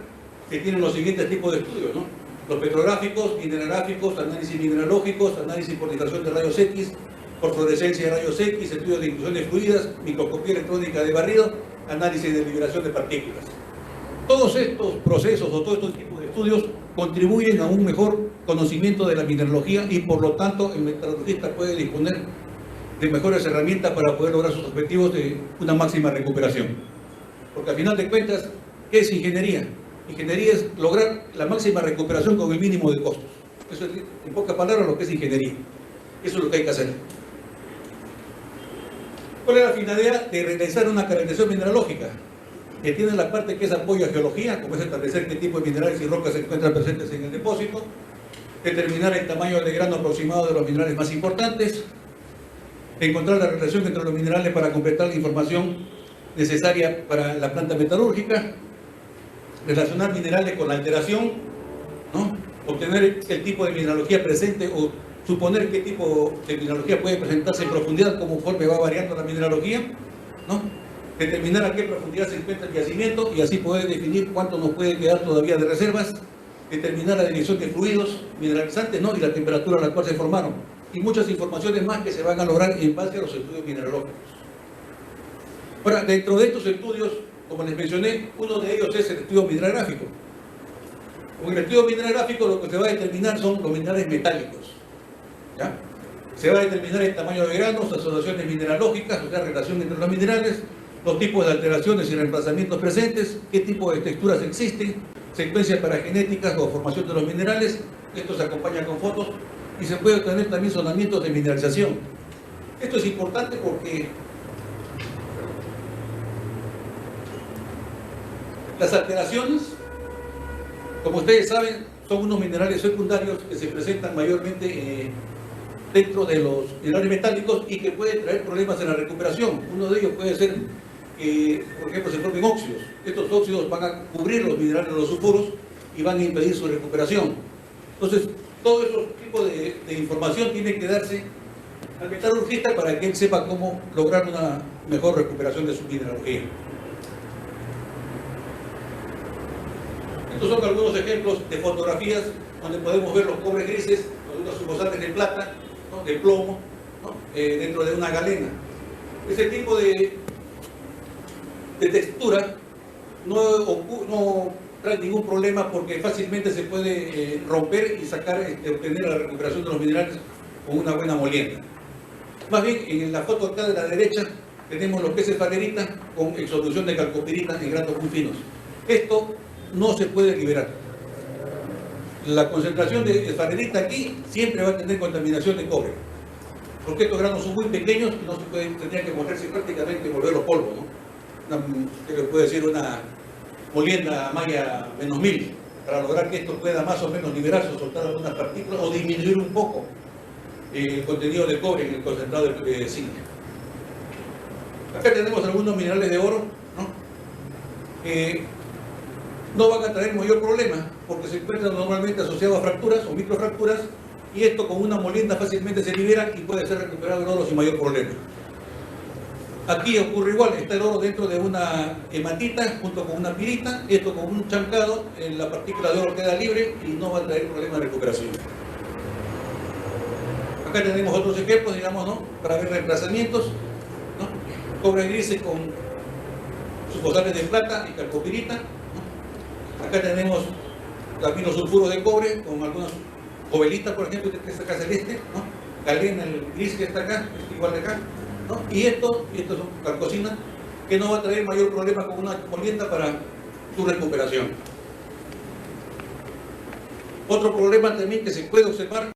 S12: se tienen los siguientes tipos de estudios, ¿no? Los petrográficos, mineralógicos, análisis mineralógicos, análisis por dispersión de rayos X, por fluorescencia de rayos X, estudios de inclusión de fluidas, microscopía electrónica de barrido, análisis de liberación de partículas. Todos estos procesos o todos estos tipos de estudios contribuyen a un mejor conocimiento de la mineralogía y por lo tanto el metalurgista puede disponer de mejores herramientas para poder lograr sus objetivos de una máxima recuperación. Porque al final de cuentas, ¿qué es ingeniería? Ingeniería es lograr la máxima recuperación con el mínimo de costos. Eso es, en pocas palabras, lo que es ingeniería. Eso es lo que hay que hacer. ¿Cuál es la finalidad de realizar una caracterización mineralógica? Que tiene la parte que es apoyo a geología, como es establecer qué tipo de minerales y rocas se encuentran presentes en el depósito, determinar el tamaño de grano aproximado de los minerales más importantes, encontrar la relación entre los minerales para completar la información necesaria para la planta metalúrgica, relacionar minerales con la alteración, ¿no? Obtener el tipo de mineralogía presente o suponer qué tipo de mineralogía puede presentarse en profundidad conforme va variando la mineralogía, ¿no? Determinar a qué profundidad se encuentra el yacimiento y así poder definir cuánto nos puede quedar todavía de reservas, determinar la dirección de fluidos mineralizantes, ¿no? Y la temperatura a la cual se formaron, y muchas informaciones más que se van a lograr en base a los estudios mineralógicos. Ahora, dentro de estos estudios, como les mencioné, uno de ellos es el estudio mineralógico. Con el estudio mineralógico lo que se va a determinar son los minerales metálicos, ¿ya? Se va a determinar el tamaño de granos, asociaciones mineralógicas, o sea, relación entre los minerales, los tipos de alteraciones y reemplazamientos presentes, qué tipo de texturas existen, secuencias paragenéticas o formación de los minerales. Esto se acompaña con fotos y se puede obtener también zonamientos de mineralización. Esto es importante porque las alteraciones, como ustedes saben, son unos minerales secundarios que se presentan mayormente dentro de los minerales metálicos y que pueden traer problemas en la recuperación. Uno de ellos puede ser que, por ejemplo, se formen óxidos. Estos óxidos van a cubrir los minerales, los sulfuros, y van a impedir su recuperación. Entonces, todo ese tipo de información tiene que darse al metalurgista para que él sepa cómo lograr una mejor recuperación de su mineralogía. Estos son algunos ejemplos de fotografías donde podemos ver los cobres grises, los subosantes de plata, ¿no? De plomo, ¿no? Dentro de una galena. Ese tipo de textura no trae ningún problema porque fácilmente se puede romper y sacar, obtener la recuperación de los minerales con una buena molienda. Más bien, en la foto acá de la derecha tenemos lo que es esfalerita con exolución de calcopirita en granos muy finos. Esto no se puede liberar. La concentración de esfalerita aquí siempre va a tener contaminación de cobre, porque estos granos son muy pequeños y no se pueden, tendrían que molerse prácticamente y volverlo polvo, ¿no? ¿Qué puede decir? Una molienda maya -1000 para lograr que esto pueda más o menos liberarse o soltar algunas partículas o disminuir un poco el contenido de cobre en el concentrado de zinc. Acá tenemos algunos minerales de oro, ¿no? No van a traer mayor problema porque se encuentran normalmente asociados a fracturas o microfracturas, y esto con una molienda fácilmente se libera y puede ser recuperado el oro sin mayor problema. Aquí ocurre igual, está el oro dentro de una hematita junto con una pirita, esto con un chancado, la partícula de oro queda libre y no va a traer problema de recuperación. Acá tenemos otros ejemplos, digamos, ¿no? Para ver reemplazamientos, ¿no? Cobre gris con sus fosfatos de plata y calcopirita, ¿no? Acá tenemos también los sulfuros de cobre con algunas jovelitas, por ejemplo, que está acá celeste, ¿no? Galena, el gris que está acá, igual de acá, ¿no? Y esto es calcosina, que no va a traer mayor problema con una molienda para su recuperación. Otro problema también que se puede observar